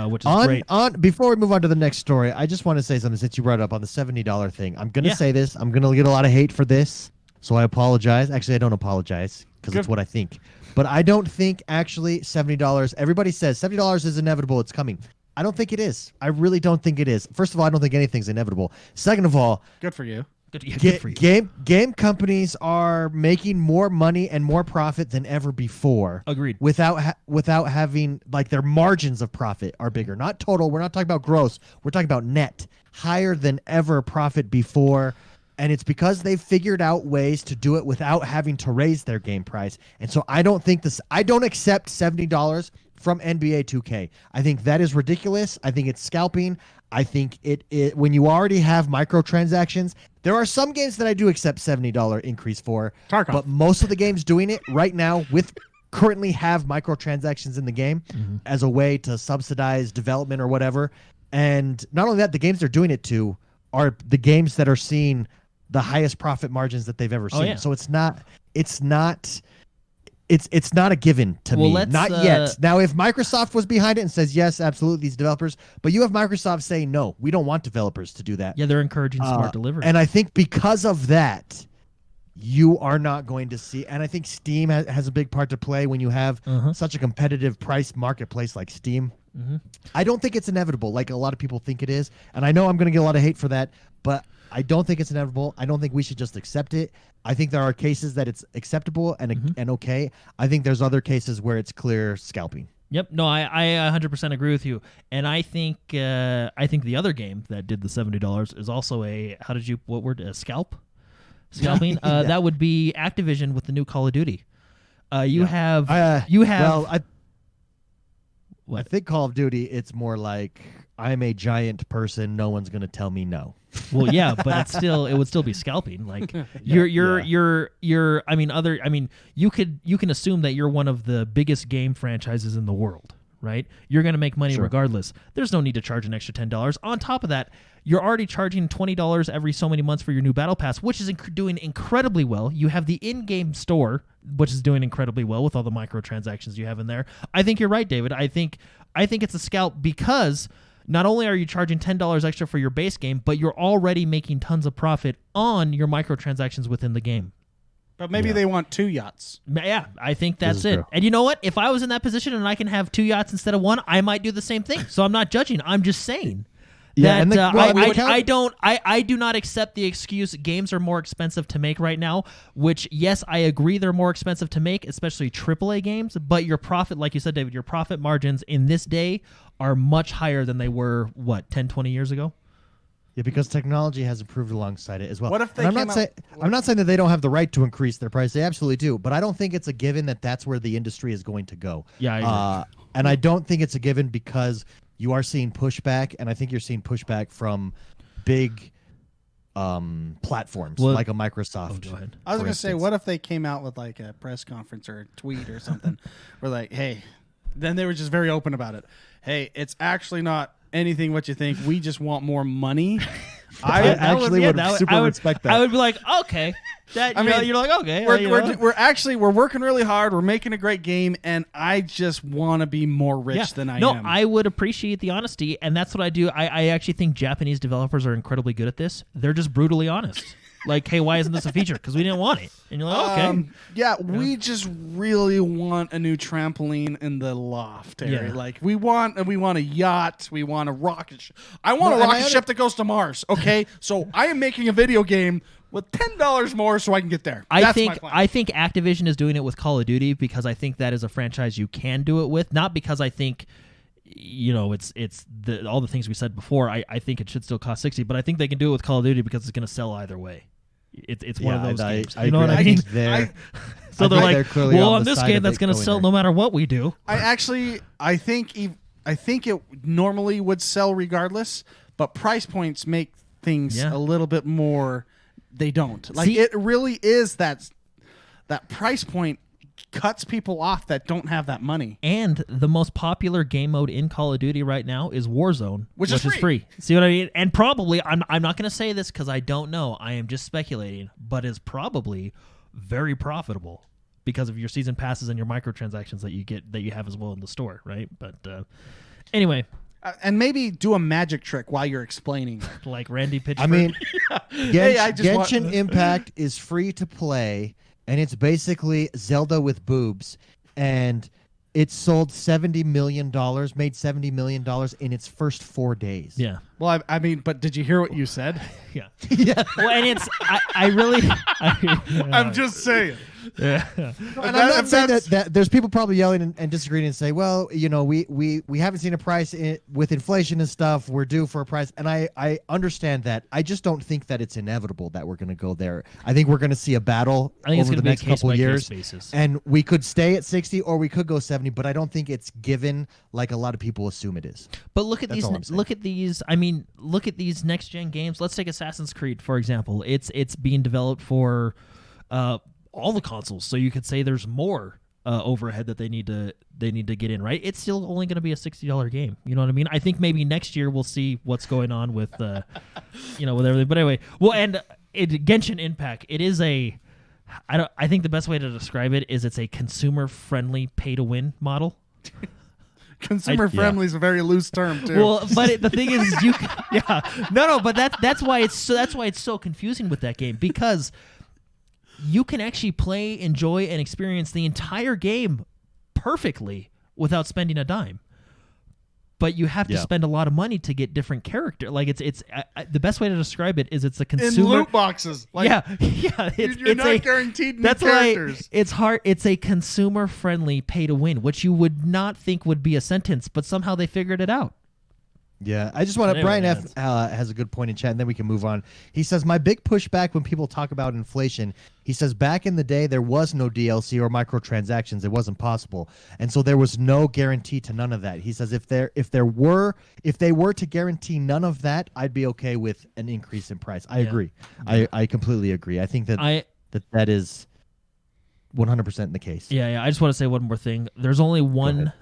which is great. Before we move on to the next story, I just want to say something since you brought it up on the $70 thing. I'm gonna Yeah. say this. I'm gonna get a lot of hate for this, so I apologize. Actually, I don't apologize because it's Good. what I think. But I don't think actually $70. Everybody says $70 is inevitable. It's coming. I don't think it is. I really don't think it is. First of all, I don't think anything's inevitable. Second of all, Good for you. Good for you. game companies are making more money and more profit than ever before. Agreed. Without having, like, their margins of profit are bigger. Not total. We're not talking about gross. We're talking about net. Higher than ever profit before. And it's because they've figured out ways to do it without having to raise their game price. And so I don't accept $70 from NBA 2K. I think that is ridiculous. I think it's scalping. I think it when you already have microtransactions, there are some games that I do accept $70 increase for. Tarkov. But most of the games doing it right now currently have microtransactions in the game as a way to subsidize development or whatever. And not only that, the games they're doing it to are the games that are seeing the highest profit margins that they've ever seen. yeah. So it's not a given to Well, me. let's, Not yet. Now, if Microsoft was behind it and says, yes, absolutely, these developers, but you have Microsoft saying, no, we don't want developers to do that. Yeah, they're encouraging smart delivery. And I think because of that, you are not going to see, and I think Steam has a big part to play when you have such a competitive price marketplace like Steam. I don't think it's inevitable like a lot of people think it is. And I know I'm going to get a lot of hate for that, but I don't think it's inevitable. I don't think we should just accept it. I think there are cases that it's acceptable and okay. I think there's other cases where it's clear scalping. Yep. No, I 100% agree with you. And I think the other game that did the $70 is also a scalping. Yeah. That would be Activision with the new Call of Duty. I think Call of Duty, it's more like I'm a giant person. No one's going to tell me no. Well, yeah, but it would still be scalping. Like you can assume that you're one of the biggest game franchises in the world, right? You're going to make money regardless. There's no need to charge an extra $10. On top of that, you're already charging $20 every so many months for your new Battle Pass, which is doing incredibly well. You have the in-game store, which is doing incredibly well with all the microtransactions you have in there. I think you're right, David. I think it's a scalp because not only are you charging $10 extra for your base game, but you're already making tons of profit on your microtransactions within the game. But maybe they want 2 yachts. Yeah, I think that's it. True. And you know what? If I was in that position and I can have 2 yachts instead of 1, I might do the same thing. So I'm not judging. I'm just saying. Yeah, I do not accept the excuse games are more expensive to make right now, which, yes, I agree they're more expensive to make, especially AAA games, but your profit, like you said, David, your profit margins in this day are much higher than they were, 10, 20 years ago? Yeah, because technology has improved alongside it as well. What if they I'm not saying that they don't have the right to increase their price. They absolutely do. But I don't think it's a given that that's where the industry is going to go. Yeah, I agree. And I don't think it's a given because you are seeing pushback, and I think you're seeing pushback from big platforms like a Microsoft. Go ahead. I was going to say, what if they came out with like a press conference or a tweet or something where like, hey, then they were just very open about it. Hey, it's actually not anything what you think. We just want more money. I actually would super respect that. I would be like, okay. You're like, okay. We're working really hard. We're making a great game, and I just want to be more rich than I am. No, I would appreciate the honesty, and that's what I do. I actually think Japanese developers are incredibly good at this. They're just brutally honest. Like, hey, why isn't this a feature? Because we didn't want it. And you're like, okay. We just really want a new trampoline in the loft area. Yeah. Like, we want a yacht. We want a rocket ship. I want a rocket ship that goes to Mars, okay? So I am making a video game with $10 more so I can get there. That's my plan. I think Activision is doing it with Call of Duty because I think that is a franchise you can do it with. Not because I think it's all the things we said before. I think it should still cost $60, but I think they can do it with Call of Duty because it's going to sell either way. It's one of those games. You know what I mean? So they're like, clearly well, on on the this side game of that's it going to going sell there. no matter what we do. I think it normally would sell regardless, but price points make things a little bit more. They don't. Like, See? it really is that price point cuts people off that don't have that money. And the most popular game mode in Call of Duty right now is Warzone, Which is free. See what I mean? And probably, I'm not going to say this because I don't know. I am just speculating, but is probably very profitable because of your season passes and your microtransactions that you have as well in the store, right? But anyway. And maybe do a magic trick while you're explaining. Like Randy Pitchford. I mean, Hey, I just Genshin Impact is free to play, and it's basically Zelda with boobs, and it sold $70 million, made $70 million in its first 4 days. Yeah. Well, I mean, but did you hear what you said? Yeah. Yeah. Well, and it's I really I'm just saying. Yeah. And I'm not saying that there's people probably yelling and disagreeing and say, well, we haven't seen a price with inflation and stuff. We're due for a price. And I understand that. I just don't think that it's inevitable that we're going to go there. I think we're going to see a battle over the next couple years. And we could stay at 60 or we could go 70, but I don't think it's given like a lot of people assume it is. But look at That's all I'm saying. look at these next gen games. Let's take Assassin's Creed, for example. It's being developed for all the consoles, so you could say there's more overhead that they need to get in, right? It's still only going to be a $60 game. You know what I mean? I think maybe next year we'll see what's going on with with everything. But anyway, well, and Genshin Impact, it is I think the best way to describe it is it's a consumer friendly pay to win model. Consumer friendly is a very loose term too. Well, but the thing is, but that's why it's so confusing with that game, because you can actually play, enjoy, and experience the entire game perfectly without spending a dime. But you have to spend a lot of money to get different character. Like it's the best way to describe it is it's a consumer in loot boxes. Like, you're not guaranteed new characters. Why it's hard. It's a consumer friendly pay to win, which you would not think would be a sentence, but somehow they figured it out. Yeah, I just want to. Brian F has a good point in chat, and then we can move on. He says, my big pushback when people talk about inflation, he says, back in the day, there was no DLC or microtransactions. It wasn't possible. And so there was no guarantee to none of that. He says, if they were to guarantee none of that, I'd be okay with an increase in price. I agree. I completely agree. I think that is 100% the case. Yeah. I just want to say one more thing. There's only one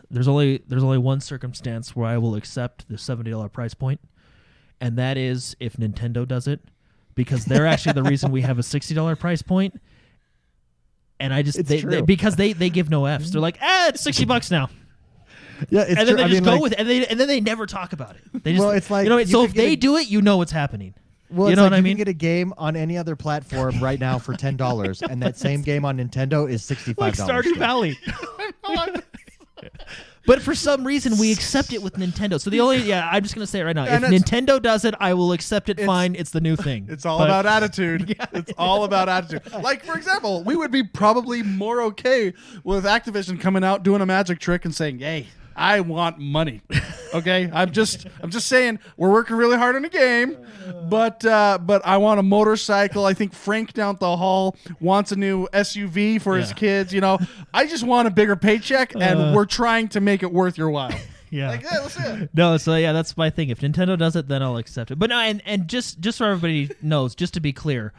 circumstance where I will accept the $70 price point, and that is if Nintendo does it, because they're actually the reason we have a $60 price point. And I just because they give no Fs. They're like, it's $60 now. Yeah, it's and then true. they just go with it, and then they never talk about it. They just, it's like so if they do it, it's happening. Well, you know what I mean? You can get a game on any other platform right now for $10, and that same game on Nintendo is $65. Like Stardew Valley. But for some reason, we accept it with Nintendo. So I'm just going to say it right now. If Nintendo does it, I will accept it fine. It's the new thing. It's all about attitude. Yeah. It's all about attitude. Like, for example, we would be probably more okay with Activision coming out, doing a magic trick and saying, hey, I want money. Okay, I'm just saying we're working really hard on a game, but I want a motorcycle. I think Frank down the hall wants a new SUV for his kids. I just want a bigger paycheck, and we're trying to make it worth your while. Yeah. Like, that's it. No, so that's my thing. If Nintendo does it, then I'll accept it. But no, and just so everybody knows, just to be clear,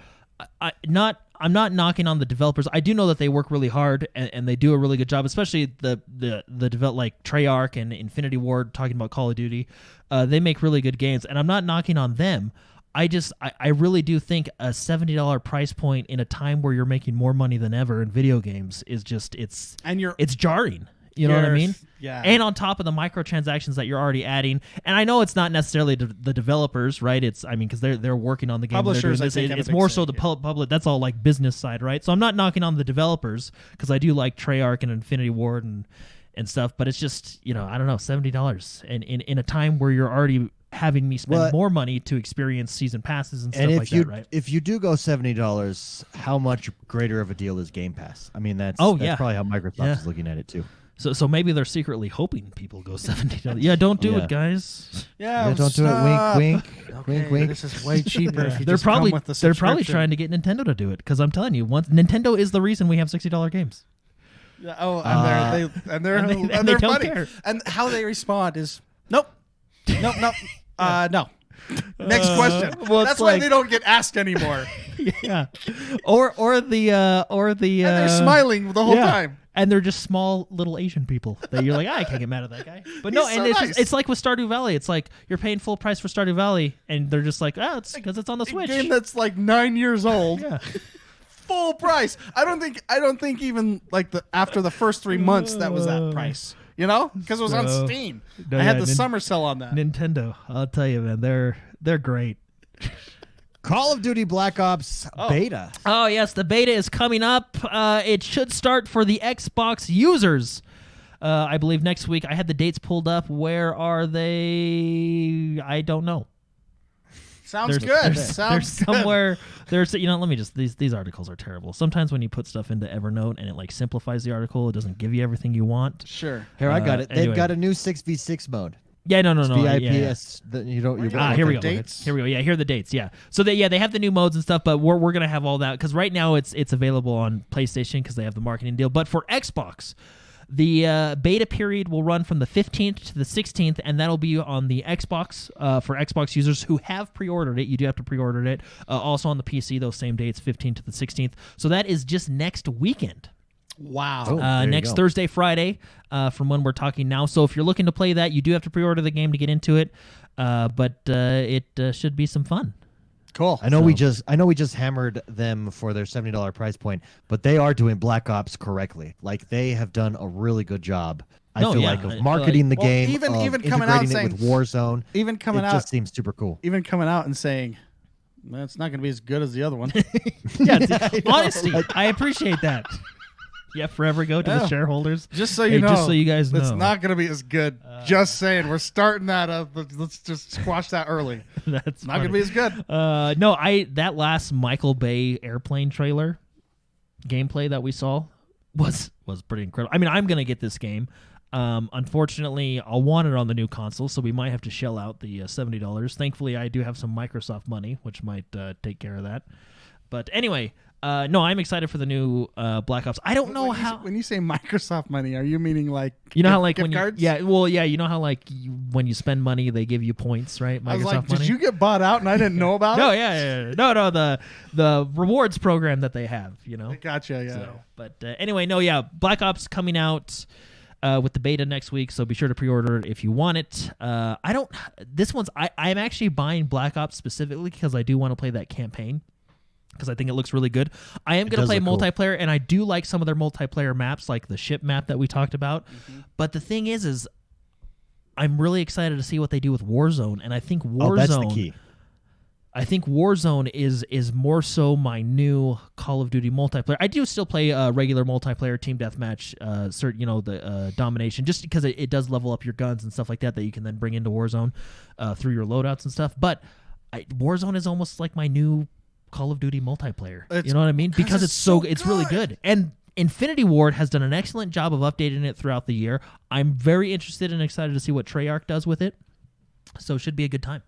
I'm not knocking on the developers. I do know that they work really hard and they do a really good job, especially the develop like Treyarch and Infinity Ward, talking about Call of Duty. They make really good games, and I'm not knocking on them. I really do think a $70 price point in a time where you're making more money than ever in video games is just it's jarring. You know what I mean? Yeah. And on top of the microtransactions that you're already adding, and I know it's not necessarily the developers, right? Because they're working on the game. Publishers, it's more so the public. That's all like business side, right? So I'm not knocking on the developers, because I do like Treyarch and Infinity Ward and stuff. But it's just I don't know, $70, and in a time where you're already having me spend more money to experience season passes and stuff like that, right? If you do go $70, how much greater of a deal is Game Pass? I mean, that's probably how Microsoft is looking at it too. So maybe they're secretly hoping people go $70. Yeah, don't do it, guys. Yeah, don't do it. Wink, wink, Okay, wink, wink. This is way cheaper. If you They're just come probably with the they're probably subscription. trying to get Nintendo to do it because I'm telling you, Nintendo is the reason we have $60 games. Oh, and they're and they they're don't funny. care. And how they respond is nope. No. Next question. well, it's That's why like- they don't get asked anymore. Yeah, or the And they're smiling the whole yeah. time. And they're just small little Asian people that you're like, I can't get mad at that guy. But no, He's and so it's nice. just, it's like with Stardew Valley. It's like you're paying full price for Stardew Valley, and they're just like, it's because it's on the A Switch. game that's like 9 years old. Yeah. Full price. I don't think even like after the first 3 months that was that price. You know, because it was on So- Steam. No, I had yeah, the summer sale on that. Nintendo, I'll tell you, man, they're great. Call of Duty Black Ops beta. Oh yes, the beta is coming up. It should start for the Xbox users. I believe next week. I had the dates pulled up. Where are they? I don't know. Sounds good. There's Sounds good. somewhere. There's let me just these articles are terrible. Sometimes when you put stuff into Evernote and it like simplifies the article, it doesn't give you everything you want. Sure. Here, I got it. anyway. They've got a new 6v6 mode. Yeah, no. VIP. Yeah, yeah. You don't. You Here we go. dates? Here we go. Yeah, here are the dates. Yeah. So they have the new modes and stuff, but we're gonna have all that because right now it's available on PlayStation because they have the marketing deal. But for Xbox, the beta period will run from the 15th to the 16th, and that'll be on the Xbox for Xbox users who have pre-ordered it. You do have to pre-order it. Also on the PC, those same dates, 15th to the 16th. So that is just next weekend. Wow. Oh. There you Next go. Thursday, Friday, from when we're talking now. So if you're looking to play that, you do have to pre-order the game to get into it. But it should be some fun. Cool. I know we just hammered them for their $70 price point, but they are doing Black Ops correctly. Like they have done a really good job. I No, feel yeah, like of I- marketing the Well, game, even of coming out integrating it saying- with Warzone. Even coming it out, just seems super cool. even coming out and saying, "Man, it's not going to be as good as the other one." Yeah, honesty. I appreciate that. Yeah, forever go to the Yeah. shareholders. Just so Hey, you know, just so you guys it's know. not going to be as good. Just saying, we're starting that up. Let's just squash that early. That's Not going to be as good. No, that last Michael Bay airplane trailer gameplay that we saw was pretty incredible. I mean, I'm gonna get this game. Unfortunately, I'll want it on the new console, so we might have to shell out the $70. Thankfully, I do have some Microsoft money, which might take care of that. But anyway, no, I'm excited for the new Black Ops. I don't know how. When you say Microsoft money, are you meaning like You know how like gift when you, cards? you know how like when you spend money they give you points, right? Microsoft I was like, money. did you get bought out and I didn't know about No, it? yeah. No, the rewards program that they have, you know. Gotcha. Yeah. So, but anyway, no, yeah, Black Ops coming out with the beta next week, so be sure to pre-order it if you want it. I'm actually buying Black Ops specifically because I do want to play that campaign. Because I think it looks really good. I am going to play multiplayer, and I do like some of their multiplayer maps, like the ship map that we talked about. Mm-hmm. But the thing is I'm really excited to see what they do with Warzone, and I think Warzone. that's the key. I think Warzone is more so my new Call of Duty multiplayer. I do still play regular multiplayer team deathmatch, the domination, just because it does level up your guns and stuff like that you can then bring into Warzone through your loadouts and stuff. But Warzone is almost like my new Call of Duty multiplayer. You know what I mean? Because it's really good. And Infinity Ward has done an excellent job of updating it throughout the year. I'm very interested and excited to see what Treyarch does with it. So it should be a good time.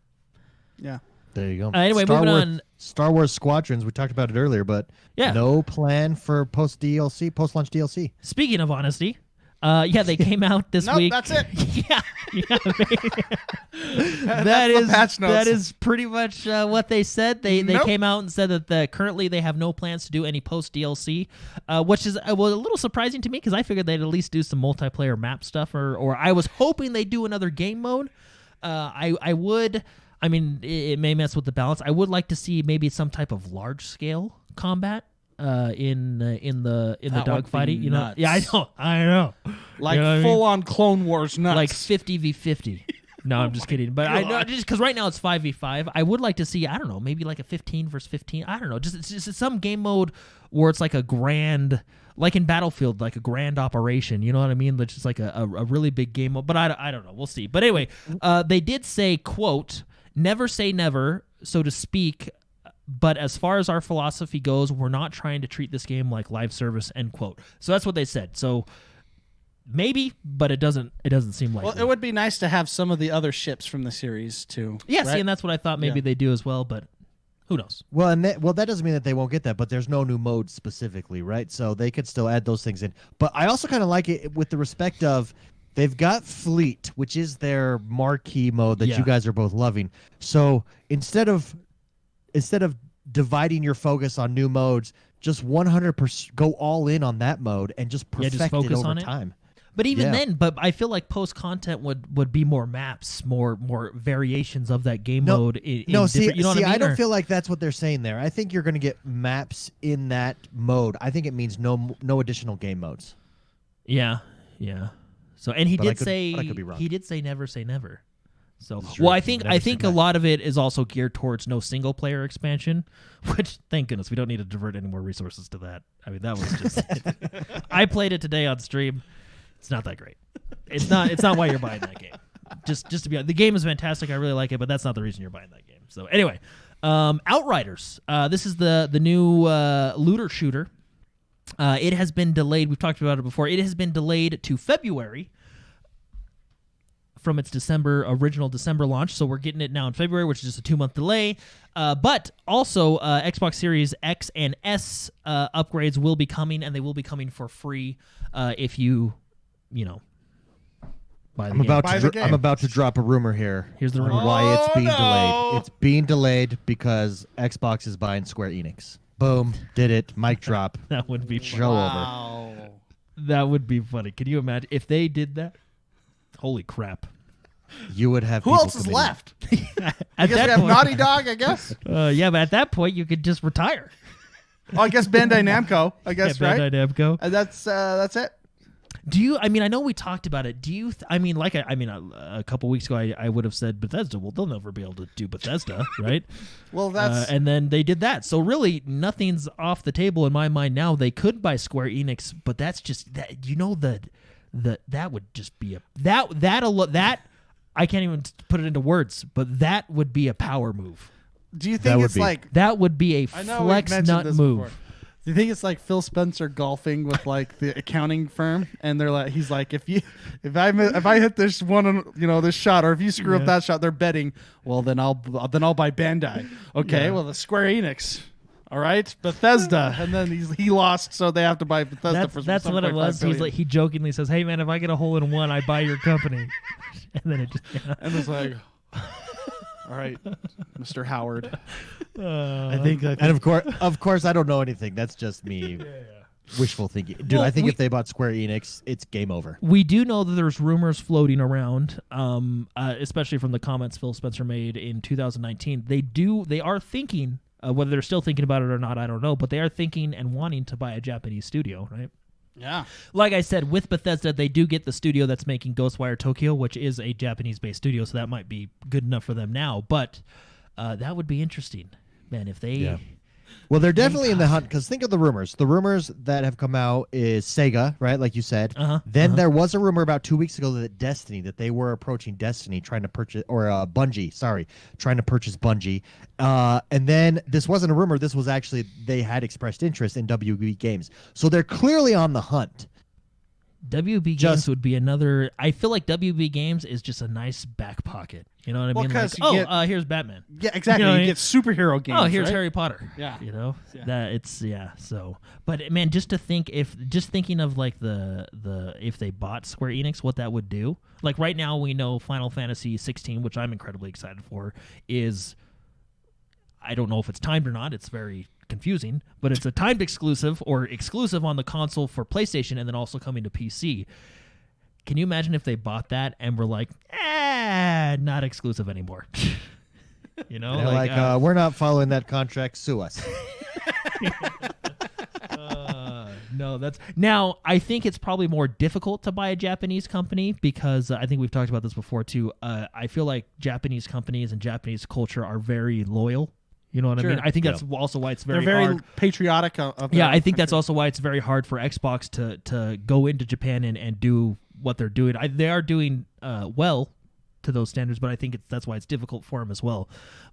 Yeah. There you go. Anyway, moving on. Star Wars Squadrons, we talked about it earlier, but Yeah. no plan for post-launch DLC. Speaking of honesty, they came out this week. That's it. yeah. Patch notes. That is pretty much what they said. They Nope. came out and said that currently they have no plans to do any post DLC, which is a little surprising to me because I figured they'd at least do some multiplayer map stuff, or I was hoping they'd do another game mode. I would. I mean, it may mess with the balance. I would like to see maybe some type of large scale combat in the That would be dogfighting. You know, nuts. yeah, I know, Like You know what I full mean? on Clone Wars nuts. like 50v50. No, I'm just kidding. But I know just because right now it's 5v5. I would like to see, I don't know, maybe like a 15 versus 15. I don't know, just some game mode where it's like a grand, like in Battlefield, like a grand operation. You know what I mean? That's just like a really big game mode. But I don't know. We'll see. But anyway, they did say, quote, "Never say never, so to speak. But as far as our philosophy goes, we're not trying to treat this game like live service," end quote. So that's what they said. So maybe, but it doesn't seem like. Well, it would be nice to have some of the other ships from the series too. Yeah, right? see, and that's what I thought maybe they do as well, but who knows? Well, that doesn't mean that they won't get that, but there's no new mode specifically, right? So they could still add those things in. But I also kind of like it with the respect of they've got Fleet, which is their marquee mode that you guys are both loving. So instead of dividing your focus on new modes, just 100% go all in on that mode and just perfect just focus it over on time. But even then, I feel like post content would be more maps, more variations of that game mode. You know what I mean? I don't feel like that's what they're saying there. I think you're going to get maps in that mode. I think it means no additional game modes. Yeah. So, and he But I did could be wrong. he did say never say never. So, well, I think a lot of it is also geared towards no single player expansion, which thank goodness we don't need to divert any more resources to that. I mean, that was just I played it today on stream. It's not that great. It's not why you're buying that game. Just to be honest, the game is fantastic. I really like it, but that's not the reason you're buying that game. So anyway, Outriders. This is the new looter shooter. It has been delayed. We've talked about it before. It has been delayed to February from its original December launch. So we're getting it now in February, which is just a 2-month delay. But also Xbox Series X and S upgrades will be coming, and they will be coming for free if you buy the game. I'm about to drop a rumor here. Here's the on rumor. why it's being delayed. It's being delayed because Xbox is buying Square Enix. Boom, did it. Mic drop. That would be show over. That would be funny. Can you imagine if they did that? Holy crap! You would have. Who else is left? I guess we have Naughty Dog. I guess. Yeah, but at that point you could just retire. Oh, I guess Bandai Namco. I guess right. Bandai Namco. And that's it. Do you? I mean, I know we talked about it. Do you? A couple weeks ago, I would have said Bethesda. Well, they'll never be able to do Bethesda, right? Well, that's and then they did that. So really, nothing's off the table in my mind now. They could buy Square Enix, but that's just that. That would just be that I can't even put it into words, but that would be a power move. Do you think that would be a flex nut move? Before. Do you think it's like Phil Spencer golfing with like the accounting firm, and they're like, he's like, if I hit this one, this shot, or if you screw up that shot, they're betting. Well, then I'll buy Bandai. Okay, well the Square Enix. All right, Bethesda, and then he lost, so they have to buy Bethesda for. That's what it was. He's like, he jokingly says, "Hey man, if I get a hole in one, I buy your company," and then it just and it's like, all right, Mr. Howard. I think, and of course, I don't know anything. That's just me. Wishful thinking, dude. I think if they bought Square Enix, it's game over. We do know that there's rumors floating around, especially from the comments Phil Spencer made in 2019. They are thinking. Whether they're still thinking about it or not, I don't know. But they are thinking and wanting to buy a Japanese studio, right? Yeah. Like I said, with Bethesda, they do get the studio that's making Ghostwire Tokyo, which is a Japanese-based studio, so that might be good enough for them now. But that would be interesting, man, if they... Yeah. Well, they're definitely in the hunt, because think of the rumors. The rumors that have come out is Sega, right, like you said. Then there was a rumor about 2 weeks ago that they were approaching Destiny, trying to purchase, or Bungie, trying to purchase Bungie. And then this wasn't a rumor. This was actually, they had expressed interest in WB Games. So they're clearly on the hunt. WB Games would be another... I feel like WB Games is just a nice back pocket. You know what I mean? Like, here's Batman. Yeah, exactly. You get superhero games. Oh, here's right? Harry Potter. Yeah. So, but man, just thinking of like the if they bought Square Enix, what that would do. Like right now, we know Final Fantasy 16, which I'm incredibly excited for, is... I don't know if it's timed or not. It's very confusing, but it's a timed exclusive or exclusive on the console for PlayStation and then also coming to PC. Can you imagine if they bought that and were like, not exclusive anymore? You know, like we're not following that contract. Sue us. No, that's now. I think it's probably more difficult to buy a Japanese company because I think we've talked about this before too. I feel like Japanese companies and Japanese culture are very loyal. You know what I mean? I think that's also why it's very hard. Patriotic of their I think that's also why it's very hard for Xbox to go into Japan and do what they're doing. They are doing well to those standards, but I think that's why it's difficult for them as well.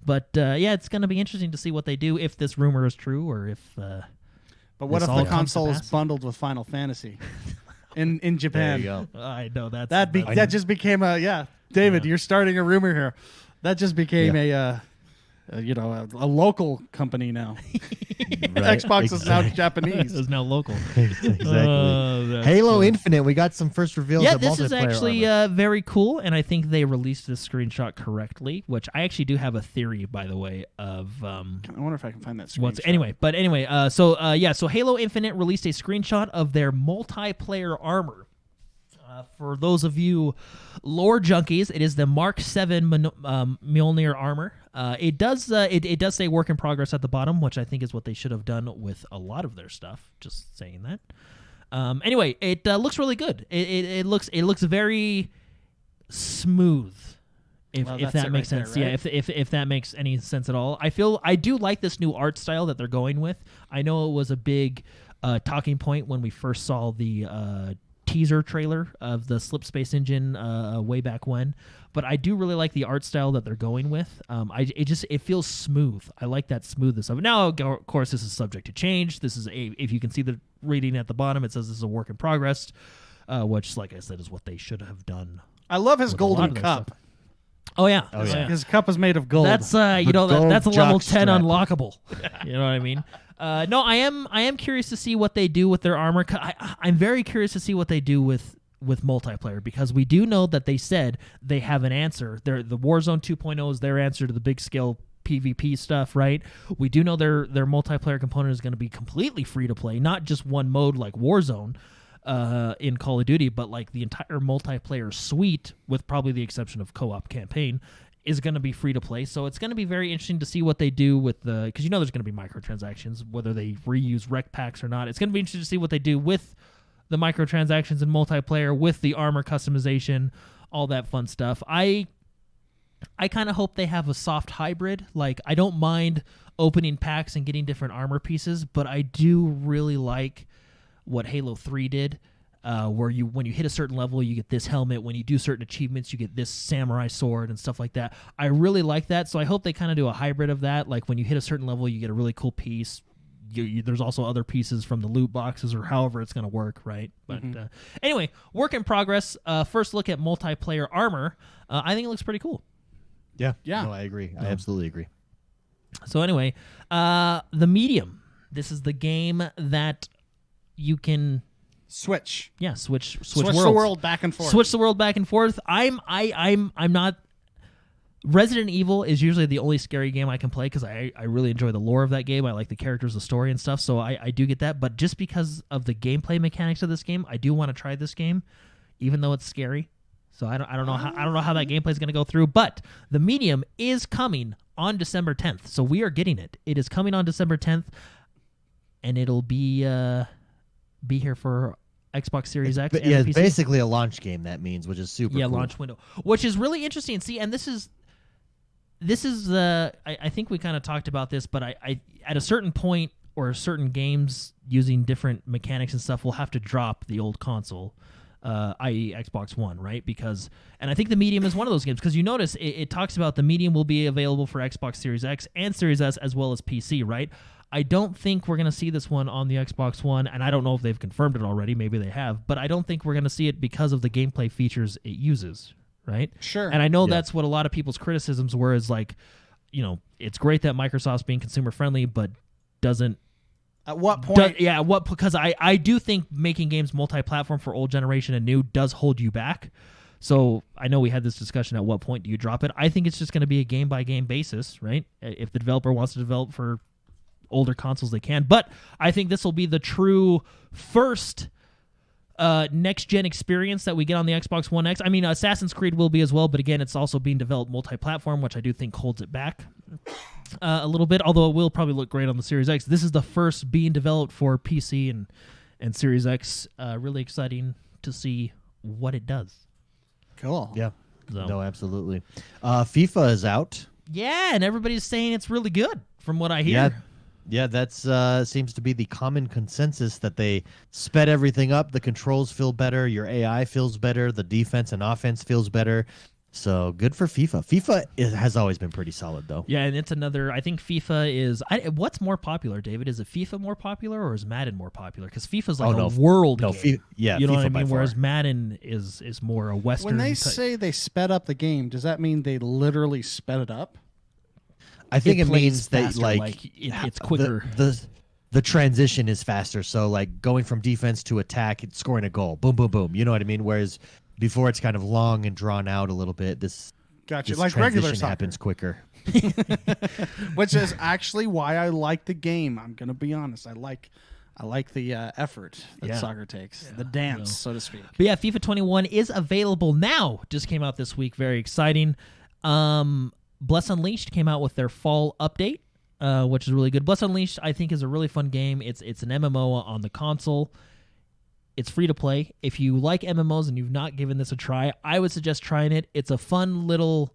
But it's going to be interesting to see what they do if this rumor is true or if. But what if the console is bundled with Final Fantasy? in Japan. There you go. I know that's That just became a David, you're starting a rumor here. That just became a local company now. Right? Xbox is now Japanese. is now local. Exactly. Halo Infinite. We got some first reveals. Yeah, of this is multiplayer actually armor. very cool, and I think they released this screenshot correctly. Which I actually do have a theory, by the way, of I wonder if I can find that screenshot. So Halo Infinite released a screenshot of their multiplayer armor. For those of you lore junkies, it is the Mark 7 Mjolnir armor. It does say work in progress at the bottom, which I think is what they should have done with a lot of their stuff. Just saying that. Anyway, it looks really good. It looks very smooth. If that makes sense. There, right? Yeah, if that makes any sense at all. I do like this new art style that they're going with. I know it was a big talking point when we first saw the teaser trailer of the Slip Space Engine way back when, but I do really like the art style that they're going with. It feels smooth. I like that smoothness of it. Now, of course, this is subject to change. This is if you can see the reading at the bottom, it says this is a work in progress, which, like I said, is what they should have done. I love his with a lot golden of their cup. stuff. Oh yeah. His cup is made of gold. That's that's a level 10 jockstrap. unlockable. You know what I mean? No, I am curious to see what they do with their armor. I'm very curious to see what they do with multiplayer, because we do know that they said they have an answer. The Warzone 2.0 is their answer to the big scale PvP stuff, right? We do know their multiplayer component is going to be completely free to play, not just one mode like Warzone in Call of Duty, but like the entire multiplayer suite, with probably the exception of co-op campaign, is going to be free to play. So it's going to be very interesting to see what they do with because there's going to be microtransactions, whether they reuse rec packs or not. It's going to be interesting to see what they do with the microtransactions in multiplayer, with the armor customization, all that fun stuff. I kind of hope they have a soft hybrid. Like, I don't mind opening packs and getting different armor pieces, but I do really like what Halo 3 did. Where when you hit a certain level, you get this helmet. When you do certain achievements, you get this samurai sword and stuff like that. I really like that, so I hope they kind of do a hybrid of that. Like, when you hit a certain level, you get a really cool piece. There's also other pieces from the loot boxes, or however it's going to work, right? But anyway, work in progress. First look at multiplayer armor. I think it looks pretty cool. Yeah. Yeah. No, I agree. I absolutely agree. So anyway, the Medium. This is the game that you can... Switch switch the worlds. world back and forth. Switch the world back and forth. I'm not. Resident Evil is usually the only scary game I can play, because I really enjoy the lore of that game. I like the characters, the story, and stuff. So I do get that. But just because of the gameplay mechanics of this game, I do want to try this game, even though it's scary. So I don't know how that gameplay is going to go through. But the Medium is coming on December 10th. So we are getting it. It is coming on December 10th, and it'll be here for Xbox Series X. But yeah, it's basically a launch game. That means, which is super. Yeah, cool. launch window, which is really interesting. See, and this is I think we kind of talked about this, but I at a certain point, or certain games using different mechanics and stuff, will have to drop the old console, i.e. Xbox One, right? And I think the Medium is one of those games, because you notice it talks about the Medium will be available for Xbox Series X and Series S, as well as PC, right? I don't think we're going to see this one on the Xbox One, and I don't know if they've confirmed it already. Maybe they have, but I don't think we're going to see it because of the gameplay features it uses, right? Sure. And I know that's what a lot of people's criticisms were, is like, it's great that Microsoft's being consumer-friendly, but doesn't... At what point? Because I do think making games multi-platform for old generation and new does hold you back. So I know we had this discussion, at what point do you drop it? I think it's just going to be a game-by-game basis, right? If the developer wants to develop for older consoles, they can. But I think this will be the true first next-gen experience that we get on the Xbox One X. I mean, Assassin's Creed will be as well, but again, it's also being developed multi-platform, which I do think holds it back a little bit, although it will probably look great on the Series X. This is the first being developed for PC and Series X. Really exciting to see what it does. Cool. Yeah. So. No, absolutely. FIFA is out. Yeah, and everybody's saying it's really good, from what I hear. Yeah. Yeah, that's seems to be the common consensus, that they sped everything up. The controls feel better. Your AI feels better. The defense and offense feels better. So good for FIFA. Has always been pretty solid, though. Yeah, and it's another. I think FIFA is. What's more popular, David? Is it FIFA more popular or is Madden more popular? Because FIFA's like a world game. Yeah, you know FIFA what I by mean. far. Whereas Madden is more a Western. When they say they sped up the game, does that mean they literally sped it up? I think it plays means that faster, it's quicker. The transition is faster. So like going from defense to attack, it's scoring a goal. Boom, boom, boom. You know what I mean? Whereas before it's kind of long and drawn out a little bit. This Like regular soccer happens quicker. Which is actually why I like the game. I'm gonna be honest. I like the effort that soccer takes, the dance, so to speak. But yeah, FIFA 21 is available now. Just came out this week. Very exciting. Bless Unleashed came out with their fall update, which is really good. Bless Unleashed, I think, is a really fun game. It's an MMO on the console. It's free to play. If you like MMOs and you've not given this a try, I would suggest trying it. It's a fun little,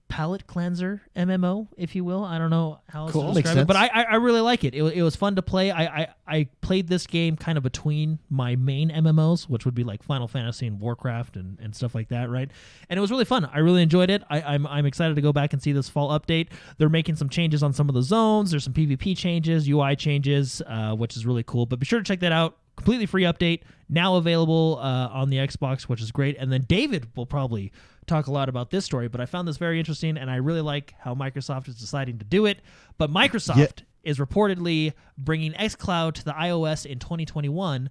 palate cleanser MMO, if you will. I don't know how else to describe it, but I really like it. It was fun to play. I played this game kind of between my main MMOs, which would be like Final Fantasy and Warcraft and stuff like that, right? And it was really fun. I really enjoyed it. I'm excited to go back and see this fall update. They're making some changes on some of the zones. There's some PvP changes, UI changes, which is really cool. But be sure to check that out. Completely free update, now available on the Xbox, which is great. And then David will probably talk a lot about this story, but I found this very interesting, and I really like how Microsoft is deciding to do it. But Microsoft is reportedly bringing xCloud to the iOS in 2021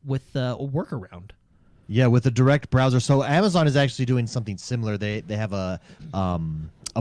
with a workaround. Yeah, with a direct browser. So Amazon is actually doing something similar. They have a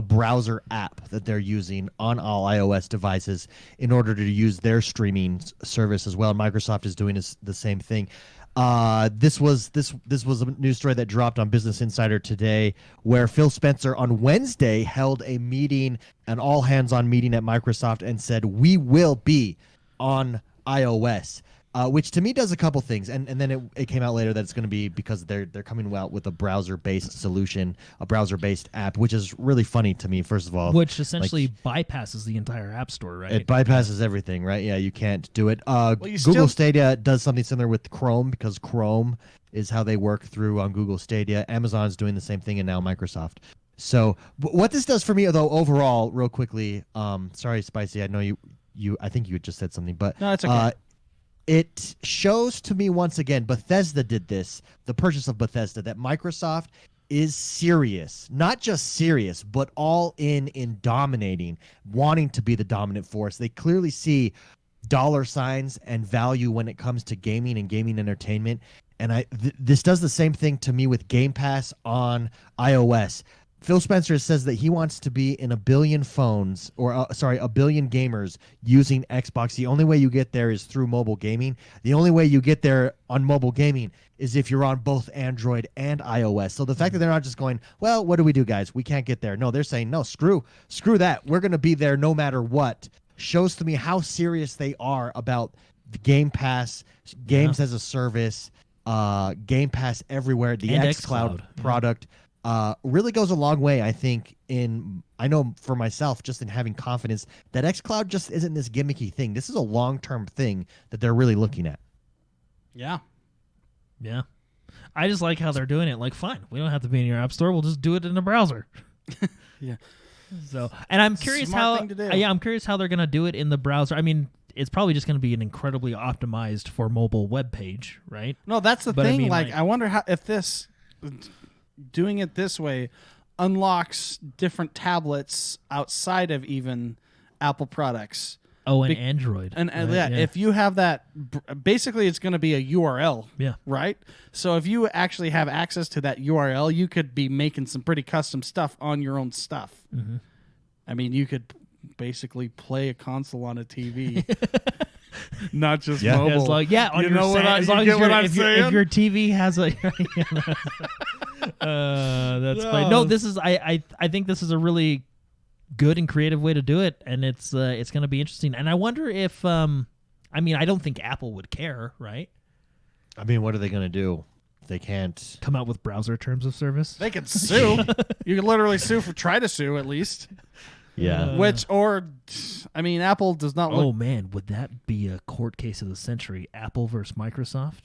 browser app that they're using on all iOS devices in order to use their streaming service as well. Microsoft is doing the same thing. This was a news story that dropped on Business Insider today, where Phil Spencer on Wednesday held a meeting, an all-hands-on meeting at Microsoft, and said, we will be on iOS. Which to me does a couple things, and then it came out later that it's going to be because they're coming out with a browser-based solution, a browser-based app, which is really funny to me. First of all, which essentially bypasses the entire App Store, right? It bypasses everything, right? Yeah, you can't do it. Google Stadia does something similar with Chrome because Chrome is how they work through on Google Stadia. Amazon's doing the same thing, and now Microsoft. So what this does for me, though, overall, real quickly, sorry, Spicy, I know you. I think you had just said something, but no, it's okay. It shows to me once again, Bethesda did this, the purchase of Bethesda, that Microsoft is serious, not just serious, but all in dominating, wanting to be the dominant force. They clearly see dollar signs and value when it comes to gaming and gaming entertainment. And this does the same thing to me with Game Pass on iOS. Phil Spencer says that he wants to be in a billion phones, a billion gamers using Xbox. The only way you get there is through mobile gaming. The only way you get there on mobile gaming is if you're on both Android and iOS. So the fact that they're not just going, well, what do we do, guys? We can't get there. No, they're saying, no, screw that. We're going to be there no matter what. Shows to me how serious they are about the Game Pass, games as a service, Game Pass everywhere, the xCloud product. Really goes a long way, I think, I know for myself, just in having confidence that xCloud just isn't this gimmicky thing. This is a long-term thing that they're really looking at. Yeah. Yeah. I just like how they're doing it. Like, fine, we don't have to be in your app store. We'll just do it in a browser. Yeah. So, and I'm curious I'm curious how they're going to do it in the browser. I mean, it's probably just going to be an incredibly optimized for mobile web page, right? No, that's the thing. I wonder if this doing it this way unlocks different tablets outside of even Apple products. Oh, and Android. And right, if you have that, basically it's going to be a URL, right? So if you actually have access to that URL, you could be making some pretty custom stuff on your own stuff. Mm-hmm. I mean, you could basically play a console on a TV. Not just mobile. On you know what as long as if your TV has a that's fine. No, this is I think this is a really good and creative way to do it, and it's going to be interesting. And I wonder if I don't think Apple would care, right? I mean, what are they going to do? They can't come out with browser terms of service. They could sue. You could literally try to sue at least. Yeah. Apple does not look... Oh, man, would that be a court case of the century? Apple versus Microsoft?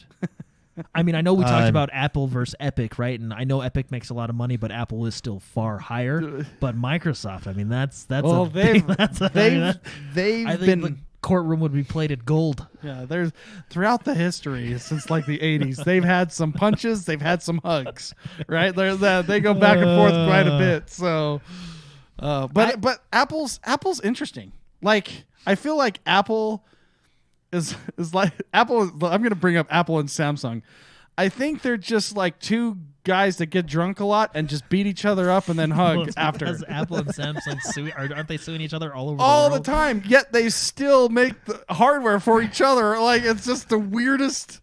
I mean, I know we talked about Apple versus Epic, right? And I know Epic makes a lot of money, but Apple is still far higher. But Microsoft, I mean, that's Well, a big, that's a, I mean, they've I think been the courtroume would be plated gold. Yeah, there's throughout the history since like the 80s, they've had some punches, they've had some hugs, right? They go back and forth quite a bit. So, but Apple's interesting. Like I feel like Apple is like Apple. I'm going to bring up Apple and Samsung. I think they're just like two guys that get drunk a lot and just beat each other up and then hug after. Because Apple and Samsung aren't they suing each other all over all the world? the time? Yet they still make the hardware for each other. Like it's just the weirdest.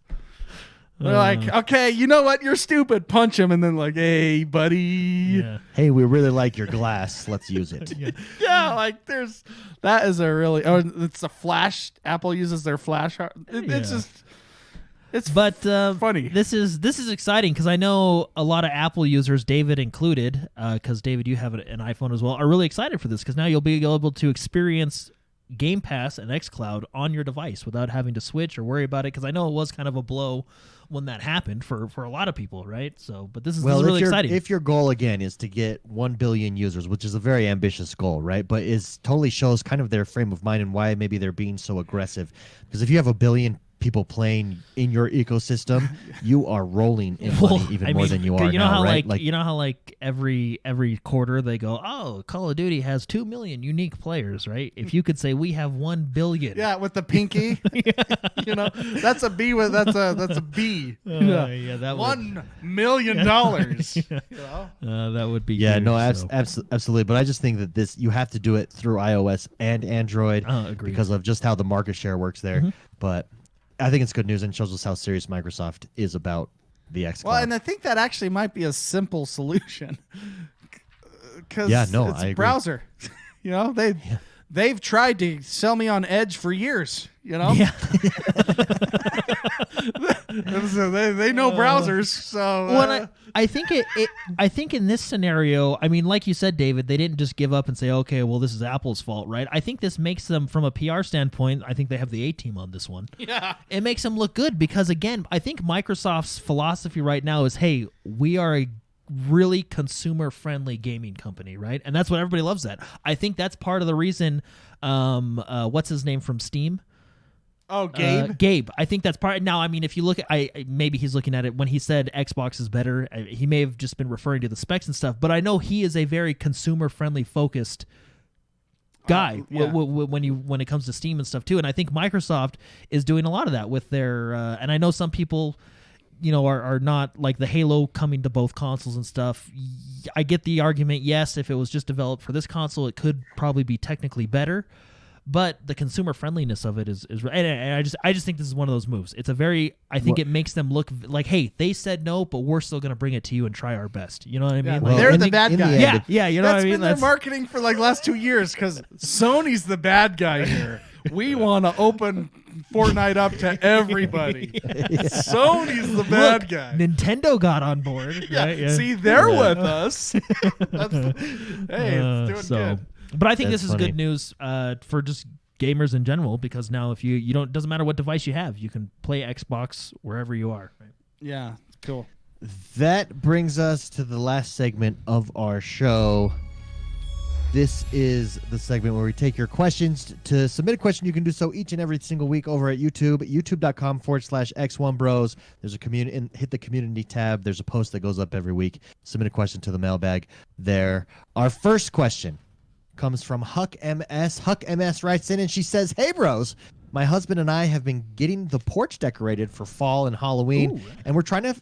They're like, okay, you know what? You're stupid. Punch him, and then like, hey, buddy. Yeah. Hey, we really like your glass. Let's use it. Yeah, like that is a really. Oh, it's a flash. Apple uses their flash. It's just. It's funny. This is exciting because I know a lot of Apple users, David included, because David, you have an iPhone as well, are really excited for this because now you'll be able to experience Game Pass and xCloud on your device without having to switch or worry about it. Because I know it was kind of a blow when that happened for a lot of people, right? So, but this is really exciting. If your goal again is to get 1 billion users, which is a very ambitious goal, right? But is totally shows kind of their frame of mind and why maybe they're being so aggressive. Because if you have 1 billion people playing in your ecosystem, you are rolling in money even more than you are you know now, how right? you know how every quarter they go, oh, Call of Duty has 2 million unique players, right? If you could say we have 1 billion, yeah, with the pinky, you know, that's a B with that's a B. Yeah, that $1 million. You know? That would be yeah, huge, no, so. absolutely. But I just think that this you have to do it through iOS and Android Agreed. because of just how the market share works there. Mm-hmm. But I think it's good news and shows us how serious Microsoft is about the xCloud. Well, and I think that actually might be a simple solution because I it's agree. browser. You know, they've tried to sell me on Edge for years. You know, Yeah. they know browsers. So Well, I think I think in this scenario, I mean, like you said, David, they didn't just give up and say, okay, well, this is Apple's fault, right? I think this makes them, from a PR standpoint, I think they have the A team on this one. yeah, It makes them look good because, again, I think Microsoft's philosophy right now is, hey, we are a really consumer-friendly gaming company, right? And that's what everybody loves that. I think that's part of the reason, what's his name from Steam? Oh, Gabe. Gabe. I think that's part. Now, I mean, if you look at, maybe he's looking at it when he said Xbox is better. He may have just been referring to the specs and stuff. But I know he is a very consumer-friendly focused guy yeah. when it comes to Steam and stuff too. And I think Microsoft is doing a lot of that with their. And I know some people, you know, are not like the Halo coming to both consoles and stuff. I get the argument. Yes, if it was just developed for this console, it could probably be technically better. But the consumer friendliness of it is and I just think this is one of those moves. It's a very, I think it makes them look like, hey, they said no, but we're still going to bring it to you and try our best. You know what I mean? Yeah, Like, they're the bad guy. Yeah, you know what I mean? Been their marketing for like last 2 years because Sony's the bad guy here. We want to open Fortnite up to every Sony's the bad guy. Nintendo got on board. Yeah. Right? Yeah. See, they're with us. Hey, it's doing good. But I think That's this is funny. good news for just gamers in general because now if you don't, doesn't matter what device you have, you can play Xbox wherever you are. Right? Yeah, cool. That brings us to the last segment of our show. This is the segment where we take your questions. To submit a question, you can do so each and every single week over at YouTube, youtube.com/XoneBros. There's a community, hit the community tab. There's a post that goes up every week. Submit a question to the mailbag there. Our first question comes from Huck MS. Huck MS writes in and she says, "Hey bros, my husband and I have been getting the porch decorated for fall and Halloween, and we're trying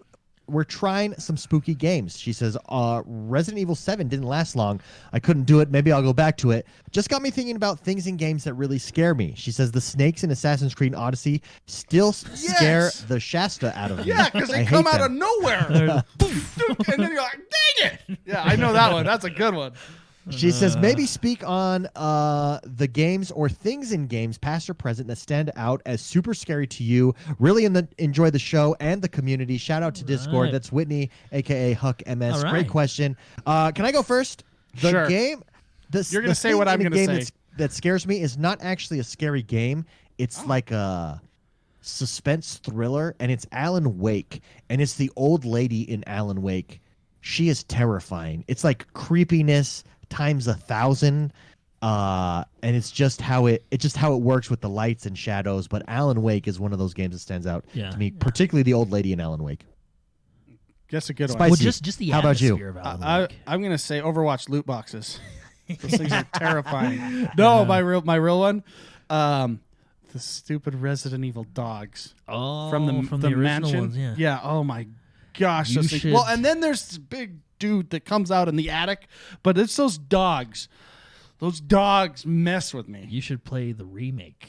some spooky games." She says, Resident Evil 7 didn't last long. I couldn't do it. Maybe I'll go back to it. Just got me thinking about things in games that really scare me. She says the snakes in Assassin's Creed Odyssey still scare the Shasta out of me. Yeah, because they come out of nowhere. And then you're like, dang it. Yeah, I know that one. That's a good one. She says, maybe speak on the games or things in games, past or present, that stand out as super scary to you. Really enjoy the show and the community. Shout out to Discord. That's Whitney, a.k.a. Huck MS. All right. Great question. Can I go first? The Sure. game... You're going to say what I'm going to say. That scares me is not actually a scary game. It's like a suspense thriller, and it's Alan Wake, and it's the old lady in Alan Wake. She is terrifying. It's like creepiness times 1,000, and it's just how it works with the lights and shadows. But Alan Wake is one of those games that stands out to me, particularly the old lady in Alan Wake. That's a good one. Spicy. Well, just the How about you? atmosphere of Alan Wake. I'm gonna say Overwatch loot boxes. Those things are terrifying. No, my real one. The stupid Resident Evil dogs. Oh, from the original mansion. ones, yeah. Oh my gosh. You Those things. should- Well, and then there's this big dude that comes out in the attic, but it's those dogs. Those dogs mess with me. You should play the remake.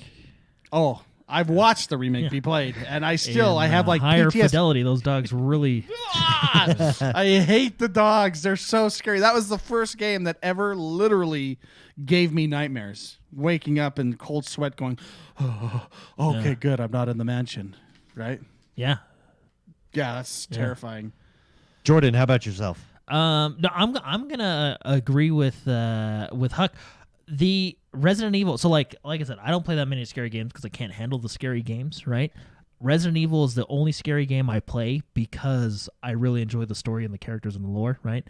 Oh, I've watched the remake be played, and I In, have like higher PTSD. fidelity. Those dogs really. I hate the dogs. They're so scary. That was the first game that ever literally gave me nightmares. Waking up in cold sweat going, oh, okay, good. I'm not in the mansion. Right? Yeah. Yeah, that's terrifying. Jordan, how about yourself? No, I'm gonna agree with Huck. The Resident Evil. So like I said, I don't play that many scary games because I can't handle the scary games. Right? Resident Evil is the only scary game I play because I really enjoy the story and the characters and the lore. Right?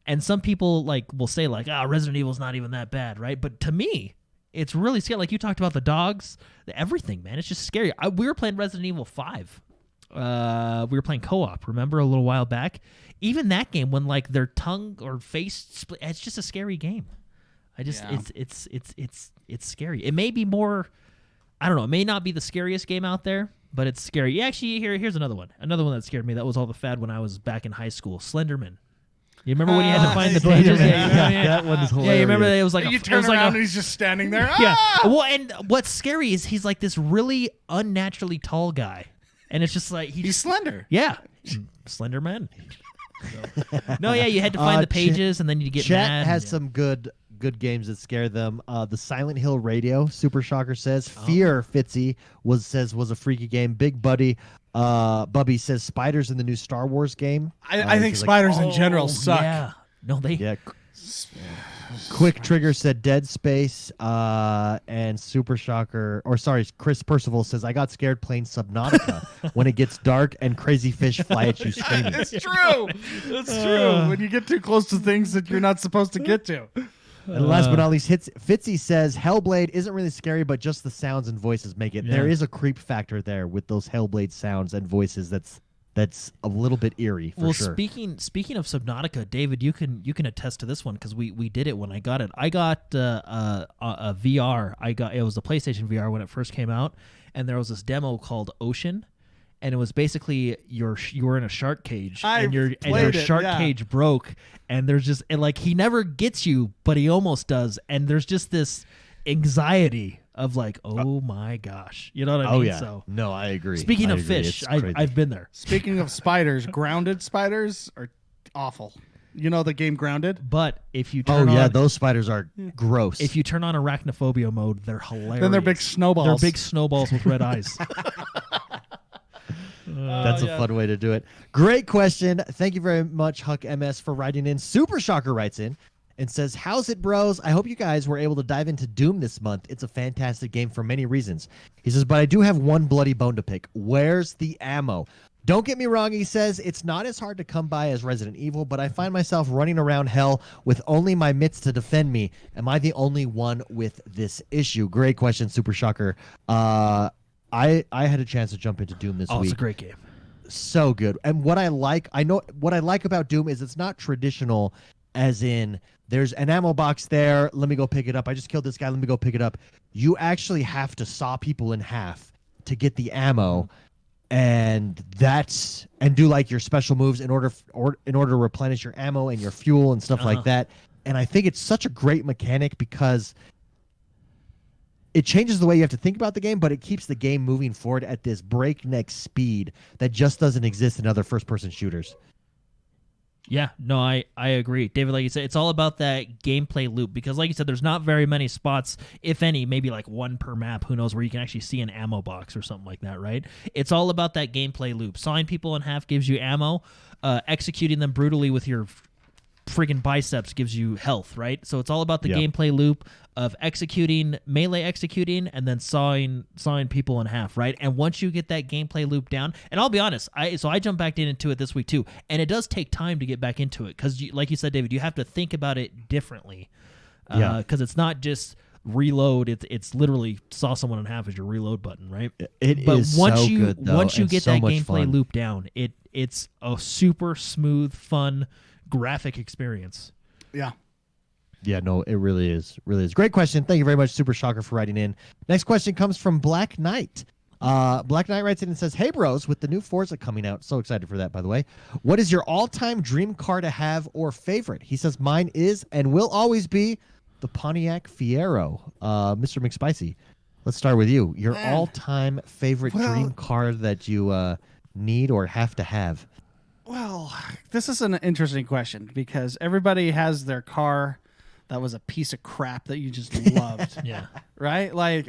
And some people will say Resident Evil's not even that bad. Right? But to me, it's really scary. Like you talked about the dogs, everything, man. It's just scary. We were playing Resident Evil 5. We were playing co-op, remember, a little while back. Even that game, when their tongue or face split, it's just a scary game. It's scary. It may be more, I don't know, it may not be the scariest game out there, but it's scary. Yeah, actually, here's another one that scared me. That was all the fad when I was back in high school. Slenderman. You remember when you had to find the pages? That one is hilarious. Yeah, you remember that it was You turn around and he's just standing there. Yeah. Ah! Well, and what's scary is he's like this really unnaturally tall guy. And it's just like He's slender. Yeah, slender man. No, yeah, you had to find the pages, and then you get Chat mad. has some good games that scare them. The Silent Hill Radio, Super Shocker says. Fear, Fitzy was a freaky game. Big Buddy, Bubby says spiders in the new Star Wars game. I think spiders in general suck. Yeah, no, they. Yeah. Quick Trigger said Dead Space, and Super Shocker, Chris Percival says, I got scared playing Subnautica when it ggets dark and crazy fish fly at you screaming. It's true. It's true. When you get too close to things that you're not supposed to get to. And last but not least, Fitzy says Hellblade isn't really scary, but just the sounds and voices make it. Yeah. There is a creep factor there with those Hellblade sounds and voices that's a little bit eerie for sure. Speaking of Subnautica, David, you can attest to this one because we did it when I got it. I got a VR. It was the PlayStation VR when it first came out, and there was this demo called Ocean, and it was basically you were in a shark cage, and your shark cage broke, and there's just he never gets you, but he almost does, and there's just this anxiety of oh my gosh, you know what I mean? Yeah. So no, I agree. speaking of agree. fish, I've been there. Speaking of spiders, grounded spiders are awful. You know the game Grounded? But if you turn on, those spiders are gross. if you turn on arachnophobia mode, they're hilarious. Then they're big snowballs. They're big snowballs with red eyes. That's a fun way to do it. Great question. Thank you very much, Huck MS, for writing in. Super Shocker writes in and says, how's it, bros? I hope you guys were able to dive into Doom this month. It's a fantastic game for many reasons. He says, but I do have one bloody bone to pick. Where's the ammo? Don't get me wrong, he says, it's not as hard to come by as Resident Evil, but I find myself running around hell with only my mitts to defend me. Am I the only one with this issue? Great question, Super Shocker. I had a chance to jump into Doom this week. It's a great game. So good. And what I like about Doom is it's not traditional, as in there's an ammo box there, let me go pick it up. I just killed this guy, let me go pick it up. You actually have to saw people in half to get the ammo, and do your special moves in order to replenish your ammo and your fuel and stuff like that. And I think it's such a great mechanic because it changes the way you have to think about the game, but it keeps the game moving forward at this breakneck speed that just doesn't exist in other first-person shooters. Yeah, no, I agree. David, like you said, it's all about that gameplay loop because, like you said, there's not very many spots, if any, maybe one per map, who knows, where you can actually see an ammo box or something like that, right? It's all about that gameplay loop. Sawing people in half gives you ammo. Executing them brutally with your friggin' biceps gives you health, right? So it's all about the Yeah. gameplay loop of melee executing, and then sawing people in half, right? And once you get that gameplay loop down, and I'll be honest, I jumped back into it this week too, and it does take time to get back into it because, like you said, David, you have to think about it differently, because it's not just reload. It's literally saw someone in half as your reload button, right? Once you get that gameplay loop down, it's a super smooth, fun graphic experience. Yeah. Yeah, no, it really is. Really is. Great question. Thank you very much, Super Shocker, for writing in. Next question comes from Black Knight. Black Knight writes in and says, "Hey, bros, with the new Forza coming out," so excited for that, by the way. "What is your all-time dream car to have or favorite?" He says, "Mine is and will always be the Pontiac Fiero." Mr. McSpicy, let's start with you. Your all-time favorite dream car that you need or have to have. Well, this is an interesting question because everybody has their car that was a piece of crap that you just loved. Yeah. Right? Like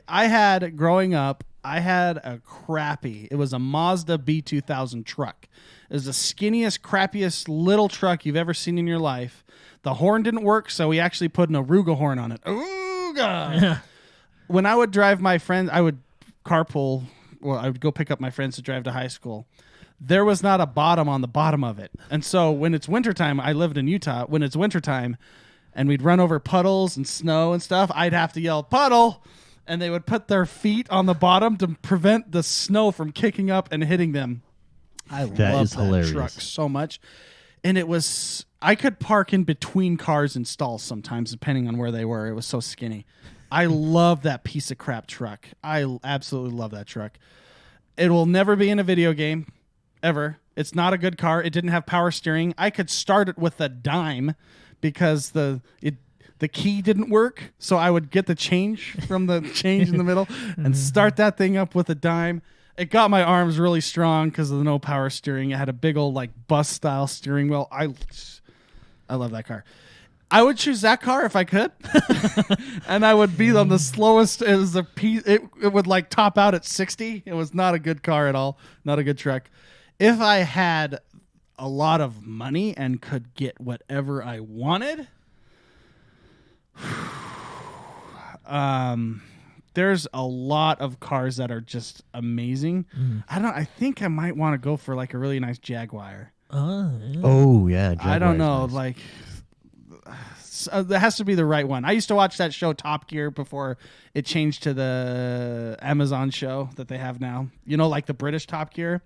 growing up, I had a crappy, it was a Mazda B2000 truck. It was the skinniest, crappiest little truck you've ever seen in your life. The horn didn't work, so we actually put an Aruga horn on it. Aruga! Yeah. When I would drive my friends, I would carpool. Well, I would go pick up my friends to drive to high school. There was not a bottom on the bottom of it. And so when it's wintertime, I lived in Utah. When it's wintertime and we'd run over puddles and snow and stuff, I'd have to yell, "Puddle!" And they would put their feet on the bottom to prevent the snow from kicking up and hitting them. I love that truck so much. And I could park in between cars and stalls sometimes, depending on where they were. It was so skinny. I love that piece of crap truck. I absolutely love that truck. It will never be in a video game, ever. It's not a good car. It didn't have power steering. I could start it with a dime because the key didn't work. So I would get the change from the change in the middle and start that thing up with a dime. It got my arms really strong because of the no power steering. It had a big old like bus style steering wheel. I love that car. I would choose that car if I could, and I would be on the slowest. It was it would like top out at 60. It was not a good car at all. Not a good truck. If I had a lot of money and could get whatever I wanted, there's a lot of cars that are just amazing. I think I might want to go for like a really nice Jaguar. Oh yeah, Jaguar I don't know, nice. like. There has to be the right one. I used to watch that show Top Gear before it changed to the Amazon show that they have now. You know, like the British Top Gear.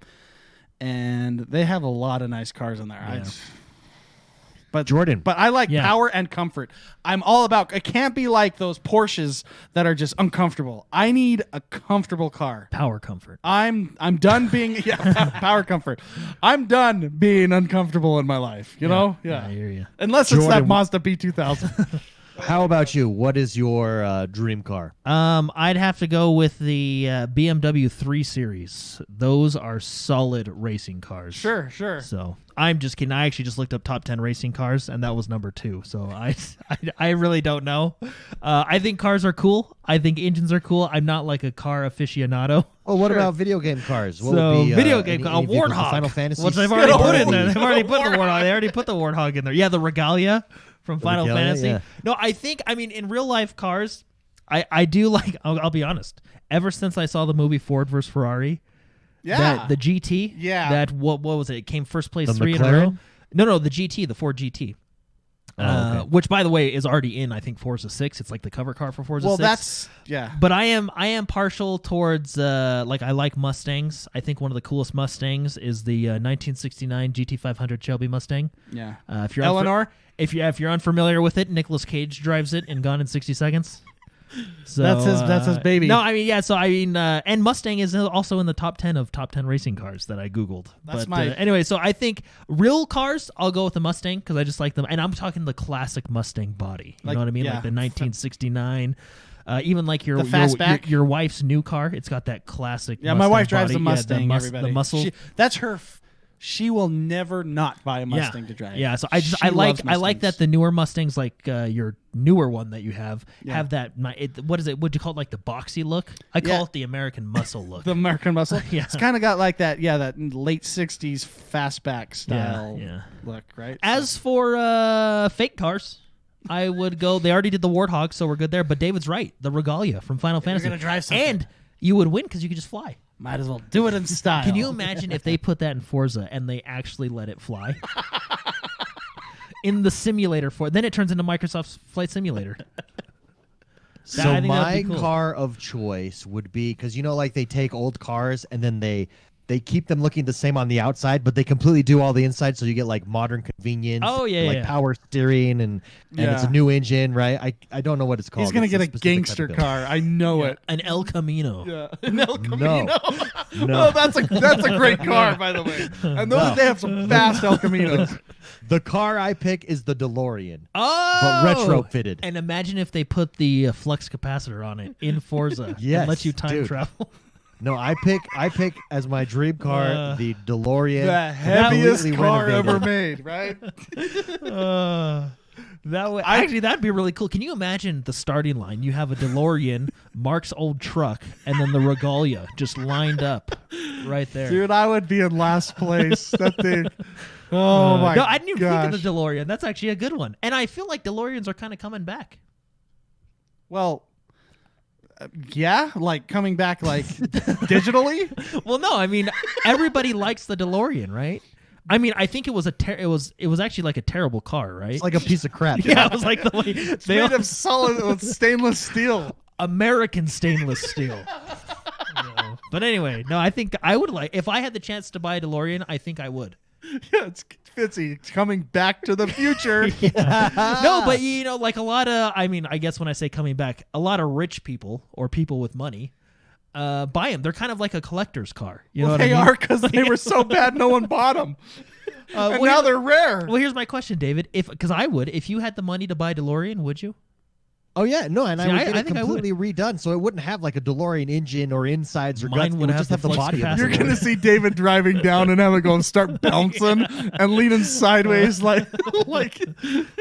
And they have a lot of nice cars in there. Yeah. But Jordan. But I like power and comfort. I'm all about, it can't be like those Porsches that are just uncomfortable. I need a comfortable car. Power comfort. I'm done being power comfort. I'm done being uncomfortable in my life. You know? Yeah. I hear you. Unless it's that Mazda B2000. How about you? What is your dream car? I'd have to go with the BMW 3 Series. Those are solid racing cars. Sure. So I'm just kidding. I actually just looked up top 10 racing cars, and that was number 2. So I really don't know. I think cars are cool. I think engines are cool. I'm not like a car aficionado. Oh, what about video game cars? What So would be, video game car, a vehicles in Warthog, Final Fantasy, which I've already put in there. Warthog. They've already put the Warthog. They already put the Warthog in there. Yeah, the Regalia from Final Regalia, Fantasy. yeah. No, I mean, in real life cars, I do like. I'll be honest. Ever since I saw the movie Ford vs Ferrari, the GT, that what was it? It came first place The 3 in a McLaren? row. No, the GT, the Ford GT. Okay. Which, by the way, is already in, I think, Forza 6. It's like the cover car for Forza 6. Well, that's But I am partial towards like I like Mustangs. I think one of the coolest Mustangs is the 1969 GT500 Shelby Mustang. Yeah. If you're Eleanor? if you're unfamiliar with it, Nicolas Cage drives it in Gone in 60 Seconds. So That's his baby. No, I mean and Mustang is also in the top 10 of top 10 racing cars that I googled. That's anyway. So I think real cars, I'll go with the Mustang because I just like them, and I'm talking the classic Mustang body. You know what I mean, like the 1969. Even like your wife's new car, it's got that classic. Yeah, Mustang my wife drives body. the Mustang. The muscle. That's her. she will never not buy a Mustang to drive. Yeah, so I She like loves that Mustangs. the newer Mustangs, like your newer one that you have Yeah. that. What is it? Would you call it, like the boxy look? I call it the American muscle look. The American Muscle. Yeah. It's kind of got like that. Yeah, that late '60s fastback style look, right? As for fake cars, I would go. They already did the Warthog, so we're good there. But David's right. The Regalia from Final Fantasy. gonna drive something. And you would win because you could just fly. Might as well do it in style. Can you imagine if they put that in Forza and they actually let it fly? In the simulator then it turns into Microsoft's Flight Simulator. So I think my that'd be cool. car of choice would be, because like they take old cars and then they keep them looking the same on the outside, but they completely do all the inside, so you get like modern convenience. Oh, yeah, like yeah. power steering and it's a new engine, right? I don't know what it's called. He's gonna It's get a specific type of gangster build. car. I know it. An El Camino. Yeah, an El Camino. No. Oh, that's a great car, by the way. I know that they have some fast El Caminos. The car I pick is the DeLorean, Oh, but retrofitted. And imagine if they put the flux capacitor on it in Forza Yes, and let you time dude. travel. No, I pick as my dream car the DeLorean, The heaviest completely car ever renovated. made, right? That would actually that'd be really cool. Can you imagine the starting line? You have a DeLorean, Mark's old truck, and then the Regalia just lined up right there. Dude, I would be in last place. That thing. Oh my! No, I didn't even gosh. think of the DeLorean. That's actually a good one. And I feel like DeLoreans are kind of coming back. Well, yeah, like coming back like digitally. Well, no, I mean everybody likes the DeLorean, right? I mean, I think it was it was actually like a terrible car, right? It's like a piece of crap. yeah, it was like the way It's they made of solid with stainless steel. American stainless steel. No. But anyway, no, I think I would like if I had the chance to buy a DeLorean, I think I would. Yeah, it's Fitzy. It's coming back to the future. No, but like a lot of, I mean, I guess when I say coming back, a lot of rich people or people with money buy them. They're kind of like a collector's car. You know what I They mean? are because they were so bad no one bought them. And well, now they're rare. Well, here's my question, David. Because I would, if you had the money to buy a DeLorean, would you? Oh yeah, no, and See, I would I get it think I would. completely redone, so it wouldn't have like a DeLorean engine or insides or Mine guts. would It have just the have the flux body. Of capacitor. the You're DeLorean. gonna see David driving down and having go and start bouncing and leaning sideways like in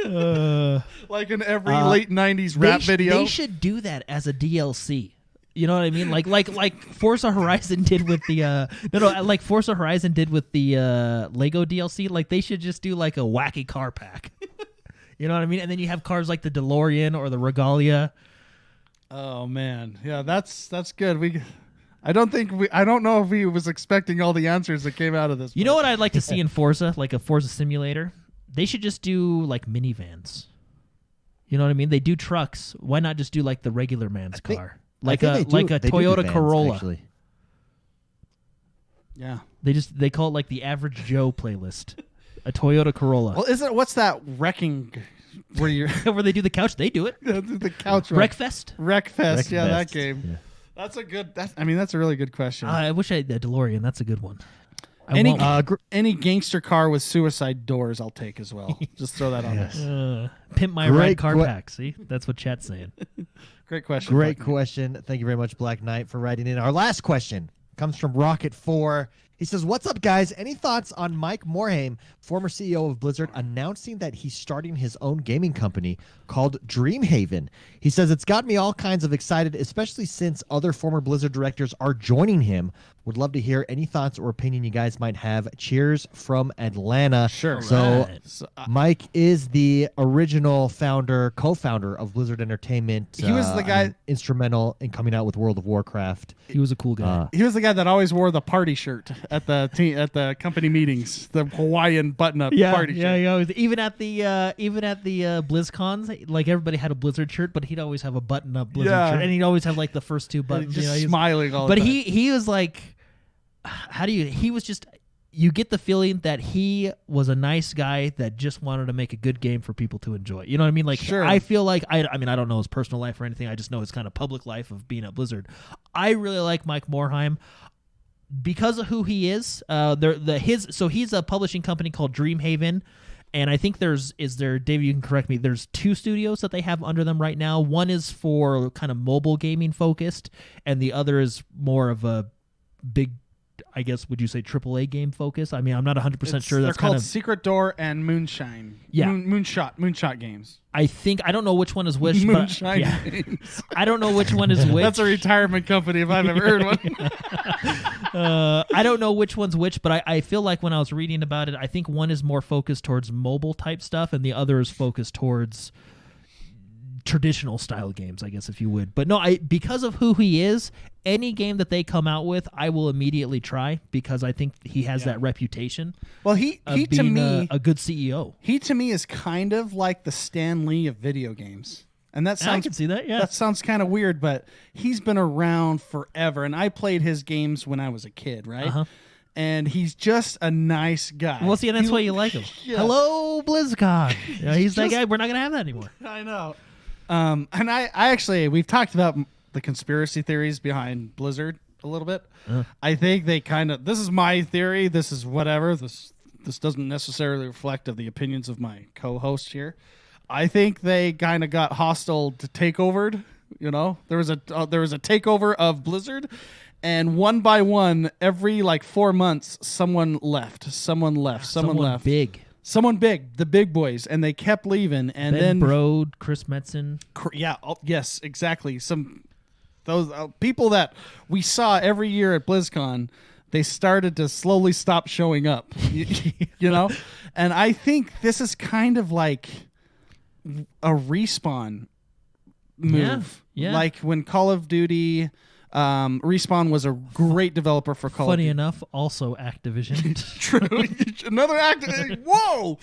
every late '90s rap video. They should do that as a DLC. You know what I mean? Like Forza Horizon did with the like Forza Horizon did with the Lego DLC. Like they should just do like a wacky car pack. You know what I mean? And then you have cars like the DeLorean or the Regalia. Oh man, yeah, that's good. I don't know if he was expecting all the answers that came out of this. You know what I'd like to see in Forza, like a Forza simulator? They should just do like minivans. You know what I mean? They do trucks. Why not just do like the regular man's car? Like a they do Toyota vans, Corolla. actually. Yeah. They call it like the average Joe playlist. A Toyota Corolla. Well, what's that wrecking where you're Where they do the couch, they do it. the couch wreck? Wreckfest? Wreckfest. Yeah, that Wreckfest, game. yeah. That's a good. That's a really good question. I wish I had a DeLorean. That's a good one. I Any want one. any gangster car with suicide doors, I'll take as well. Just throw that on there. Pimp my Great ride car que- pack. See, that's what chat's saying. Great question. Great Bucky. question. Thank you very much, Black Knight, for writing in. Our last question comes from Rocket4. He says, "What's up, guys? Any thoughts on Mike Morhaime, former CEO of Blizzard, announcing that he's starting his own gaming company called Dreamhaven? He says, it's got me all kinds of excited, especially since other former Blizzard directors are joining him. Would love to hear any thoughts or opinion you guys might have. Cheers from Atlanta." Sure. So, Right. Mike is the original co-founder of Blizzard Entertainment. He was the guy- and instrumental in coming out with World of Warcraft. He was a cool guy. He was the guy that always wore the party shirt at the company meetings, the Hawaiian button-up party shirt. yeah. Even at the BlizzCons, like everybody had a Blizzard shirt, but he'd always have a button-up Blizzard Yeah. shirt, and he'd always have like the first two And buttons. just he was- smiling all but the time. he was like, he was just. You get the feeling that he was a nice guy that just wanted to make a good game for people to enjoy. You know what I mean? Like, Sure. I feel like I mean, I don't know his personal life or anything. I just know his kind of public life of being at Blizzard. I really like Mike Morhaime because of who he is. So he's a publishing company called Dreamhaven, and I think David, you can correct me. There's 2 studios that they have under them right now. One is for kind of mobile gaming focused, and the other is more of a big I guess, would you say AAA game focus? I mean, I'm not 100% sure. They're That's called kind of Secret Door and Moonshine. Yeah. Moonshot games. I don't know which one is which. Moonshine but, games. I don't know which one is which. That's a retirement company if I've ever heard one. I don't know which one's which, but I feel like when I was reading about it, I think one is more focused towards mobile type stuff, and the other is focused towards traditional style games, I guess, if you would. But no, because of who he is, any game that they come out with, I will immediately try because I think he has that reputation. Well, he being to me a good CEO. He to me is kind of like the Stan Lee of video games. And that sounds, I can see that, yeah. That sounds kind of weird, but he's been around forever. And I played his games when I was a kid, right? Uh-huh. And he's just a nice guy. Well, see, and that's why you like him. Yeah. Hello, BlizzCon. He's that guy. We're not going to have that anymore. I know. And I actually, we've talked about the conspiracy theories behind Blizzard a little bit. I think they this is my theory. This is whatever. This doesn't necessarily reflect of the opinions of my co-host here. I think they kind of got hostile to takeovered. You know, there was a takeover of Blizzard, and one by one, every 4 months, someone left. Someone left. Big. Someone big, the big boys, and they kept leaving. And Ben Brode, Chris Metzen. Yeah, yes, exactly. Those people that we saw every year at BlizzCon, they started to slowly stop showing up. You know, and I think this is kind of like a Respawn move. Yeah. Like when Call of Duty. Respawn was a great developer for Call of Duty. Funny enough, also Activision. True. Another Activision. Whoa.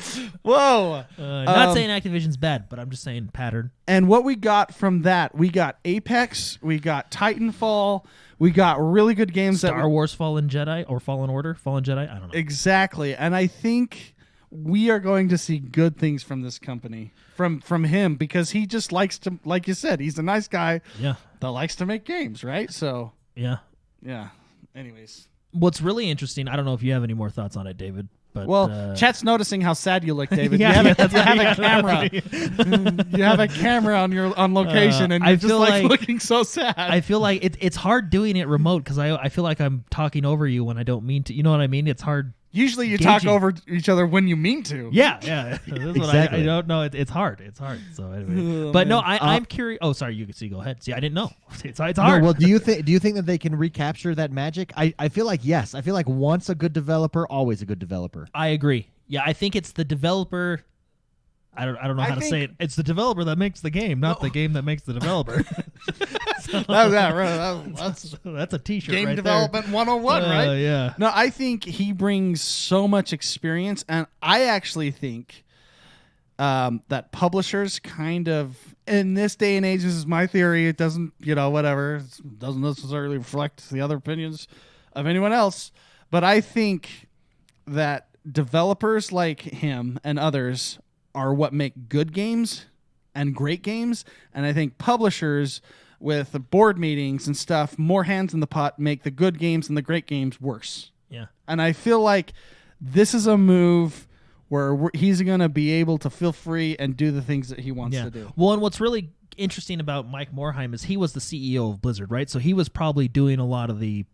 Not saying Activision's bad, but I'm just saying pattern. And what we got from that, we got Apex, we got Titanfall, we got really good games. Star Wars Fallen Jedi or Fallen Order, Fallen Jedi. I don't know. Exactly. And I think we are going to see good things from this company, from him, because he just likes to, like you said, he's a nice guy. Yeah. That likes to make games, right? So yeah. Anyways, what's really interesting, I don't know if you have any more thoughts on it, David. But chat's noticing how sad you look, David. Yeah, you have a camera. You have a camera on location, and you're just looking so sad. I feel like it's hard doing it remote because I feel like I'm talking over you when I don't mean to. You know what I mean? It's hard. Usually you gauging. talk over each other when you mean to. Yeah. This is Exactly. what I don't know. It's hard. So anyway, but no, I'm curious. Oh, sorry. You can see. Go ahead. See, I didn't know. It's hard. No, well, do you think that they can recapture that magic? I feel like yes. I feel like once a good developer, always a good developer. I agree. Yeah, I think it's the developer. I don't know how to say it. It's the developer that makes the game, not the game that makes the developer. That's a T-shirt. Game right development there. 101, right? Yeah. No, I think he brings so much experience, and I actually think that publishers kind of, in this day and age, this is my theory. It doesn't, whatever. It doesn't necessarily reflect the other opinions of anyone else, but I think that developers like him and others are what make good games and great games, and I think publishers with the board meetings and stuff, more hands in the pot, make the good games and the great games worse. Yeah. And I feel like this is a move where he's going to be able to feel free and do the things that he wants to do. Well, and what's really interesting about Mike Morhaime is he was the CEO of Blizzard, right? So he was probably doing a lot of the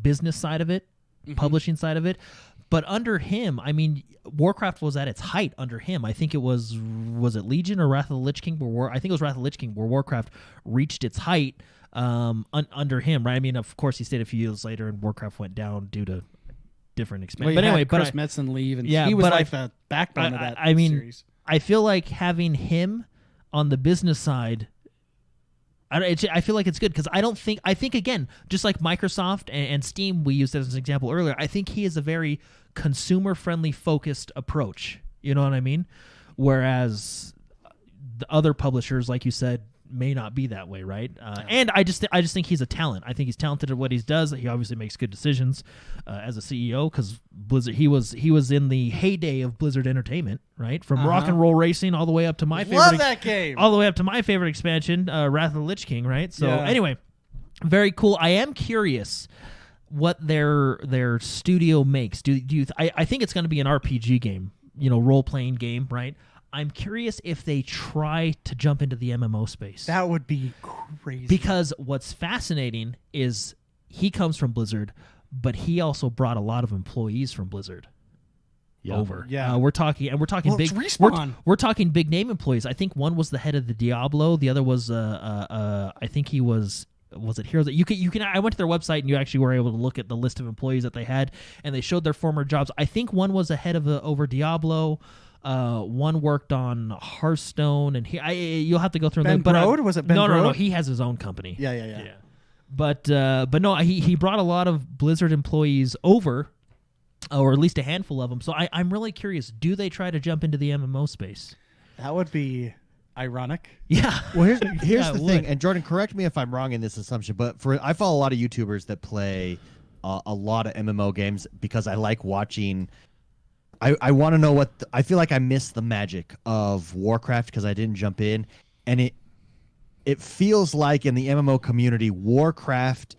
business side of it, publishing side of it. But under him, I mean, Warcraft was at its height under him. I think it was it Legion or Wrath of the Lich King? I think it was Wrath of the Lich King where Warcraft reached its height under him, right? I mean, of course, he stayed a few years later and Warcraft went down due to different expansions. Well, but anyway, Chris Metzen leave, and yeah, he was but like the backbone of that series. I feel like having him on the business side, I feel like it's good because I think again, just like Microsoft and Steam, we used as an example earlier, I think he is a very consumer-friendly focused approach. You know what I mean? Whereas the other publishers, like you said, may not be that way, right? And I just think he's a talent. I think he's talented at what he does. He obviously makes good decisions as a CEO because Blizzard. He was in the heyday of Blizzard Entertainment, right? From Rock and Roll Racing all the way up to my favorite. Love that game. All the way up to my favorite expansion, Wrath of the Lich King, right? So anyway, very cool. I am curious what their studio makes. I think it's going to be an RPG game, role playing game, right? I'm curious if they try to jump into the MMO space. That would be crazy. Because what's fascinating is he comes from Blizzard, but he also brought a lot of employees from Blizzard over. Yeah, we're talking big. Respawn. We're talking big name employees. I think one was the head of the Diablo. The other was I think he was it Heroes? You can. I went to their website and you actually were able to look at the list of employees that they had, and they showed their former jobs. I think one was a head of over Diablo. One worked on Hearthstone, and you'll have to go through. Ben Brode? Was it Ben Brode? No. He has his own company. Yeah. But no, he brought a lot of Blizzard employees over, or at least a handful of them. So I'm really curious. Do they try to jump into the MMO space? That would be ironic. Yeah. Well, here's the thing, and Jordan, correct me if I'm wrong in this assumption, but I follow a lot of YouTubers that play a lot of MMO games because I like watching. I want to know I feel like I missed the magic of Warcraft because I didn't jump in, and it feels like in the MMO community, Warcraft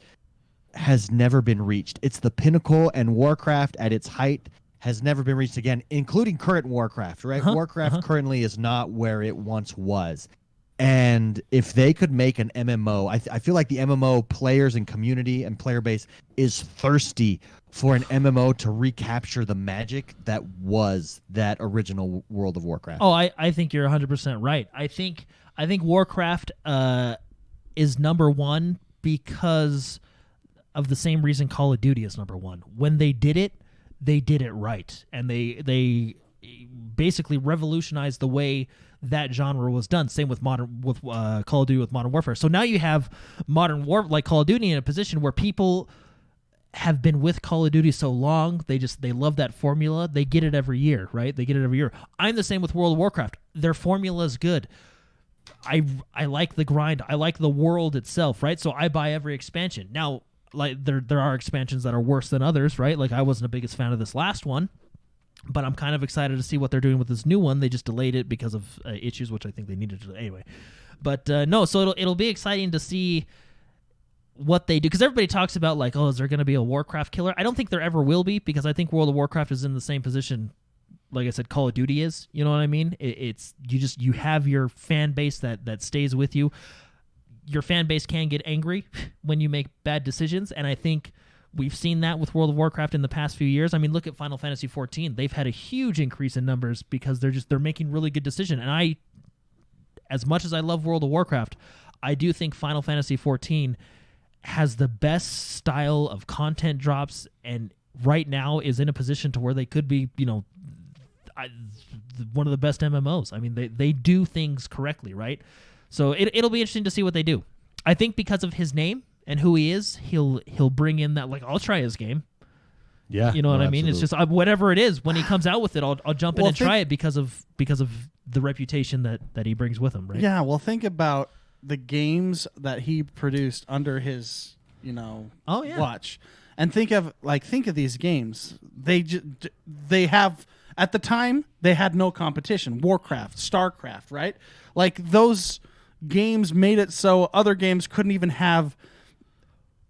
has never been reached. It's the pinnacle, and Warcraft at its height has never been reached again, including current Warcraft, right? Warcraft currently is not where it once was. And if they could make an MMO, I feel like the MMO players and community and player base is thirsty for an MMO to recapture the magic that was that original World of Warcraft. Oh, I think you're 100% right. I think Warcraft is number one because of the same reason Call of Duty is number one. When they did it right, and they basically revolutionized the way that genre was done. Same with Call of Duty with Modern Warfare. So now you have like Call of Duty in a position where people have been with Call of Duty so long, they love that formula. They get it every year, right? They get it every year. I'm the same with World of Warcraft. Their formula is good. I like the grind. I like the world itself, right? So I buy every expansion. Now, like there are expansions that are worse than others, right? Like I wasn't the biggest fan of this last one, but I'm kind of excited to see what they're doing with this new one. They just delayed it because of issues, which I think they needed to anyway. But no, so it'll be exciting to see what they do, because everybody talks about like, oh, is there going to be a Warcraft killer? I don't think there ever will be, because I think World of Warcraft is in the same position, like I said, Call of Duty is. You know what I mean? It's you have your fan base that stays with you. Your fan base can get angry when you make bad decisions, and I think we've seen that with World of Warcraft in the past few years. I mean, look at Final Fantasy XIV. They've had a huge increase in numbers because they're making really good decisions. And as much as I love World of Warcraft, I do think Final Fantasy XIV has the best style of content drops, and right now is in a position to where they could be, one of the best MMOs. I mean, they do things correctly, right? So it'll be interesting to see what they do. I think because of his name and who he is, he'll bring in that, like, I'll try his game. Yeah, you know what I mean? Absolutely. It's just whatever it is. When he comes out with it, I'll jump in and try it because of the reputation that he brings with him, right? Yeah. Well, think about the games that he produced under his, watch, and think of these games. They have, at the time, they had no competition. Warcraft, StarCraft, right? Like, those games made it so other games couldn't even have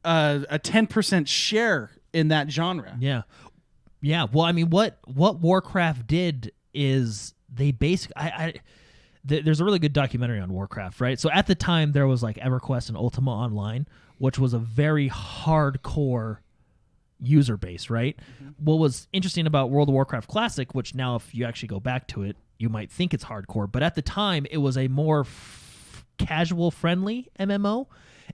a 10% share in that genre. Yeah. Well, I mean, what Warcraft did is they basically, there's a really good documentary on Warcraft, right? So at the time there was like EverQuest and Ultima Online, which was a very hardcore user base, right? Mm-hmm. What was interesting about World of Warcraft Classic, which now if you actually go back to it, you might think it's hardcore, but at the time it was a more casual friendly MMO.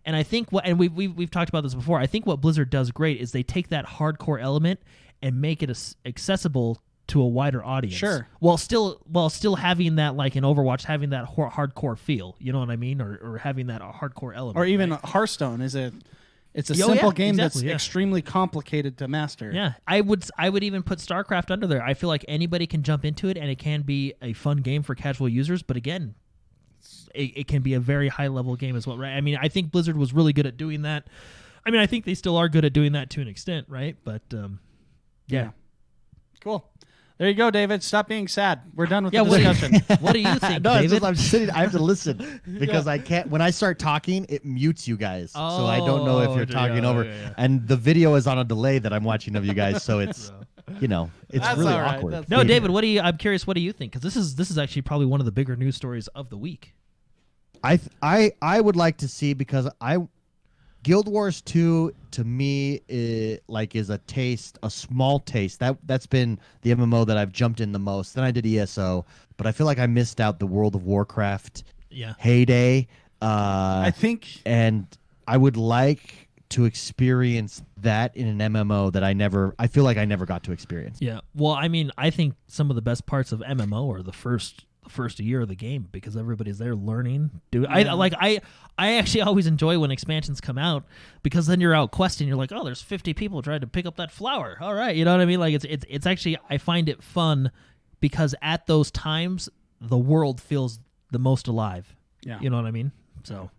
And I think we've talked about this before. I think what Blizzard does great is they take that hardcore element and make it accessible to a wider audience. Sure. While still having that, like in Overwatch, having that hardcore feel. You know what I mean? Or having that hardcore element. Or even right? Hearthstone it's a simple game that's extremely complicated to master. Yeah, I would even put StarCraft under there. I feel like anybody can jump into it, and it can be a fun game for casual users. But again, it can be a very high level game as well, right? I mean, I think Blizzard was really good at doing that. I mean, I think they still are good at doing that to an extent, right? But yeah. Cool. There you go, David. Stop being sad. We're done with the discussion. What do you think, No, David? I'm sitting. I have to listen because I can't. When I start talking, it mutes you guys, so I don't know if you're talking over. Yeah. And the video is on a delay that I'm watching of you guys, so it's it's That's really all right. awkward. No, David, I'm curious. What do you think? Because this is actually probably one of the bigger news stories of the week. I would like to see, because Guild Wars 2 to me is a small taste. That's been the MMO that I've jumped in the most. Then I did ESO, but I feel like I missed out the World of Warcraft heyday. I think, and I would like to experience that in an MMO that I feel like I never got to experience. Yeah. Well, I mean, I think some of the best parts of MMO are the first year of the game because everybody's there learning. I actually always enjoy when expansions come out because then you're out questing. You're like, oh, there's 50 people trying to pick up that flower. All right, you know what I mean? Like it's actually, I find it fun because at those times the world feels the most alive. Yeah. You know what I mean? So.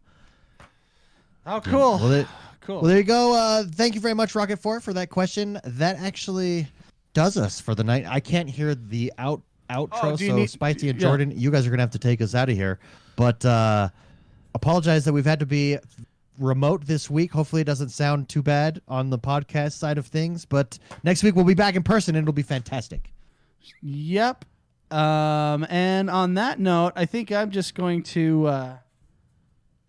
Oh, cool. Cool. Well, there you go. Thank you very much, Rocket 4, for that question. That actually does us for the night. I can't hear the outro, so Spicy and Jordan, you guys are going to have to take us out of here. But apologize that we've had to be remote this week. Hopefully it doesn't sound too bad on the podcast side of things. But next week we'll be back in person, and it'll be fantastic. Yep. And on that note, I think I'm just going to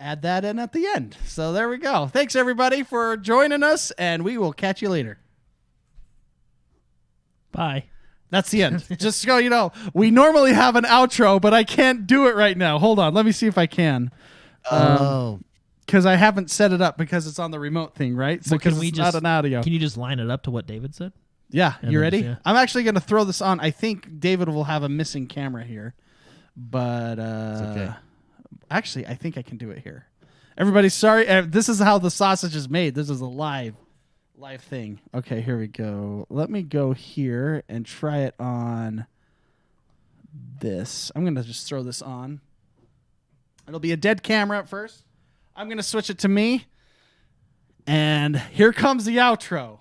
add that in at the end. So there we go. Thanks, everybody, for joining us, and we will catch you later. Bye. That's the end. Just so you know, we normally have an outro, but I can't do it right now. Hold on. Let me see if I can. Because I haven't set it up because it's on the remote thing, right? So because it's not an audio. Can you just line it up to what David said? Yeah. You ready? I'm actually going to throw this on. I think David will have a missing camera here. But it's okay. Actually, I think I can do it here. Everybody, sorry. This is how the sausage is made. This is a live thing. Okay, here we go. Let me go here and try it on this. I'm going to just throw this on. It'll be a dead camera at first. I'm going to switch it to me. And here comes the outro.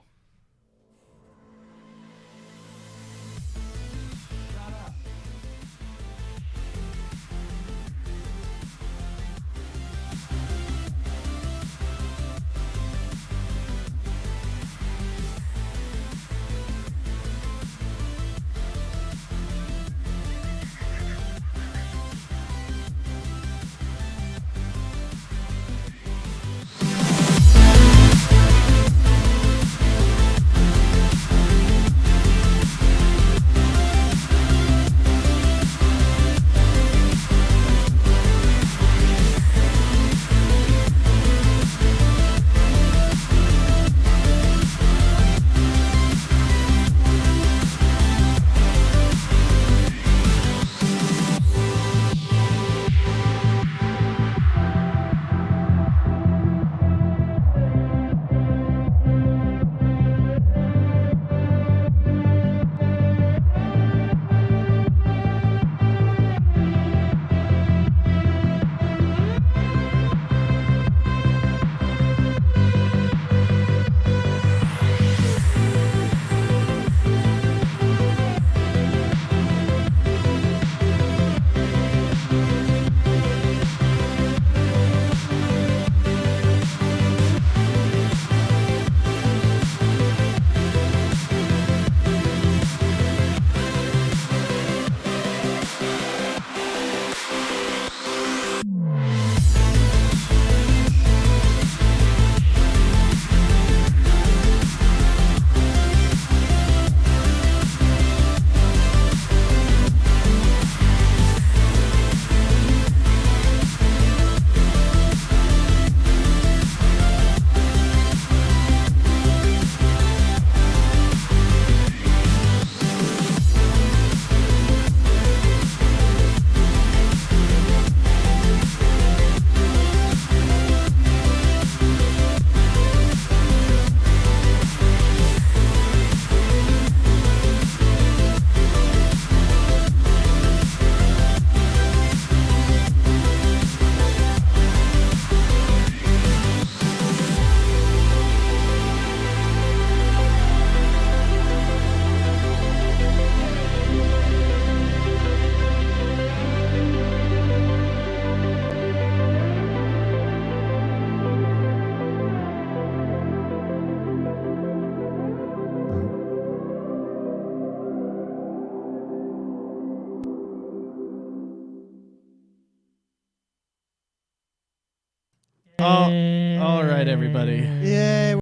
All right, everybody. Yay.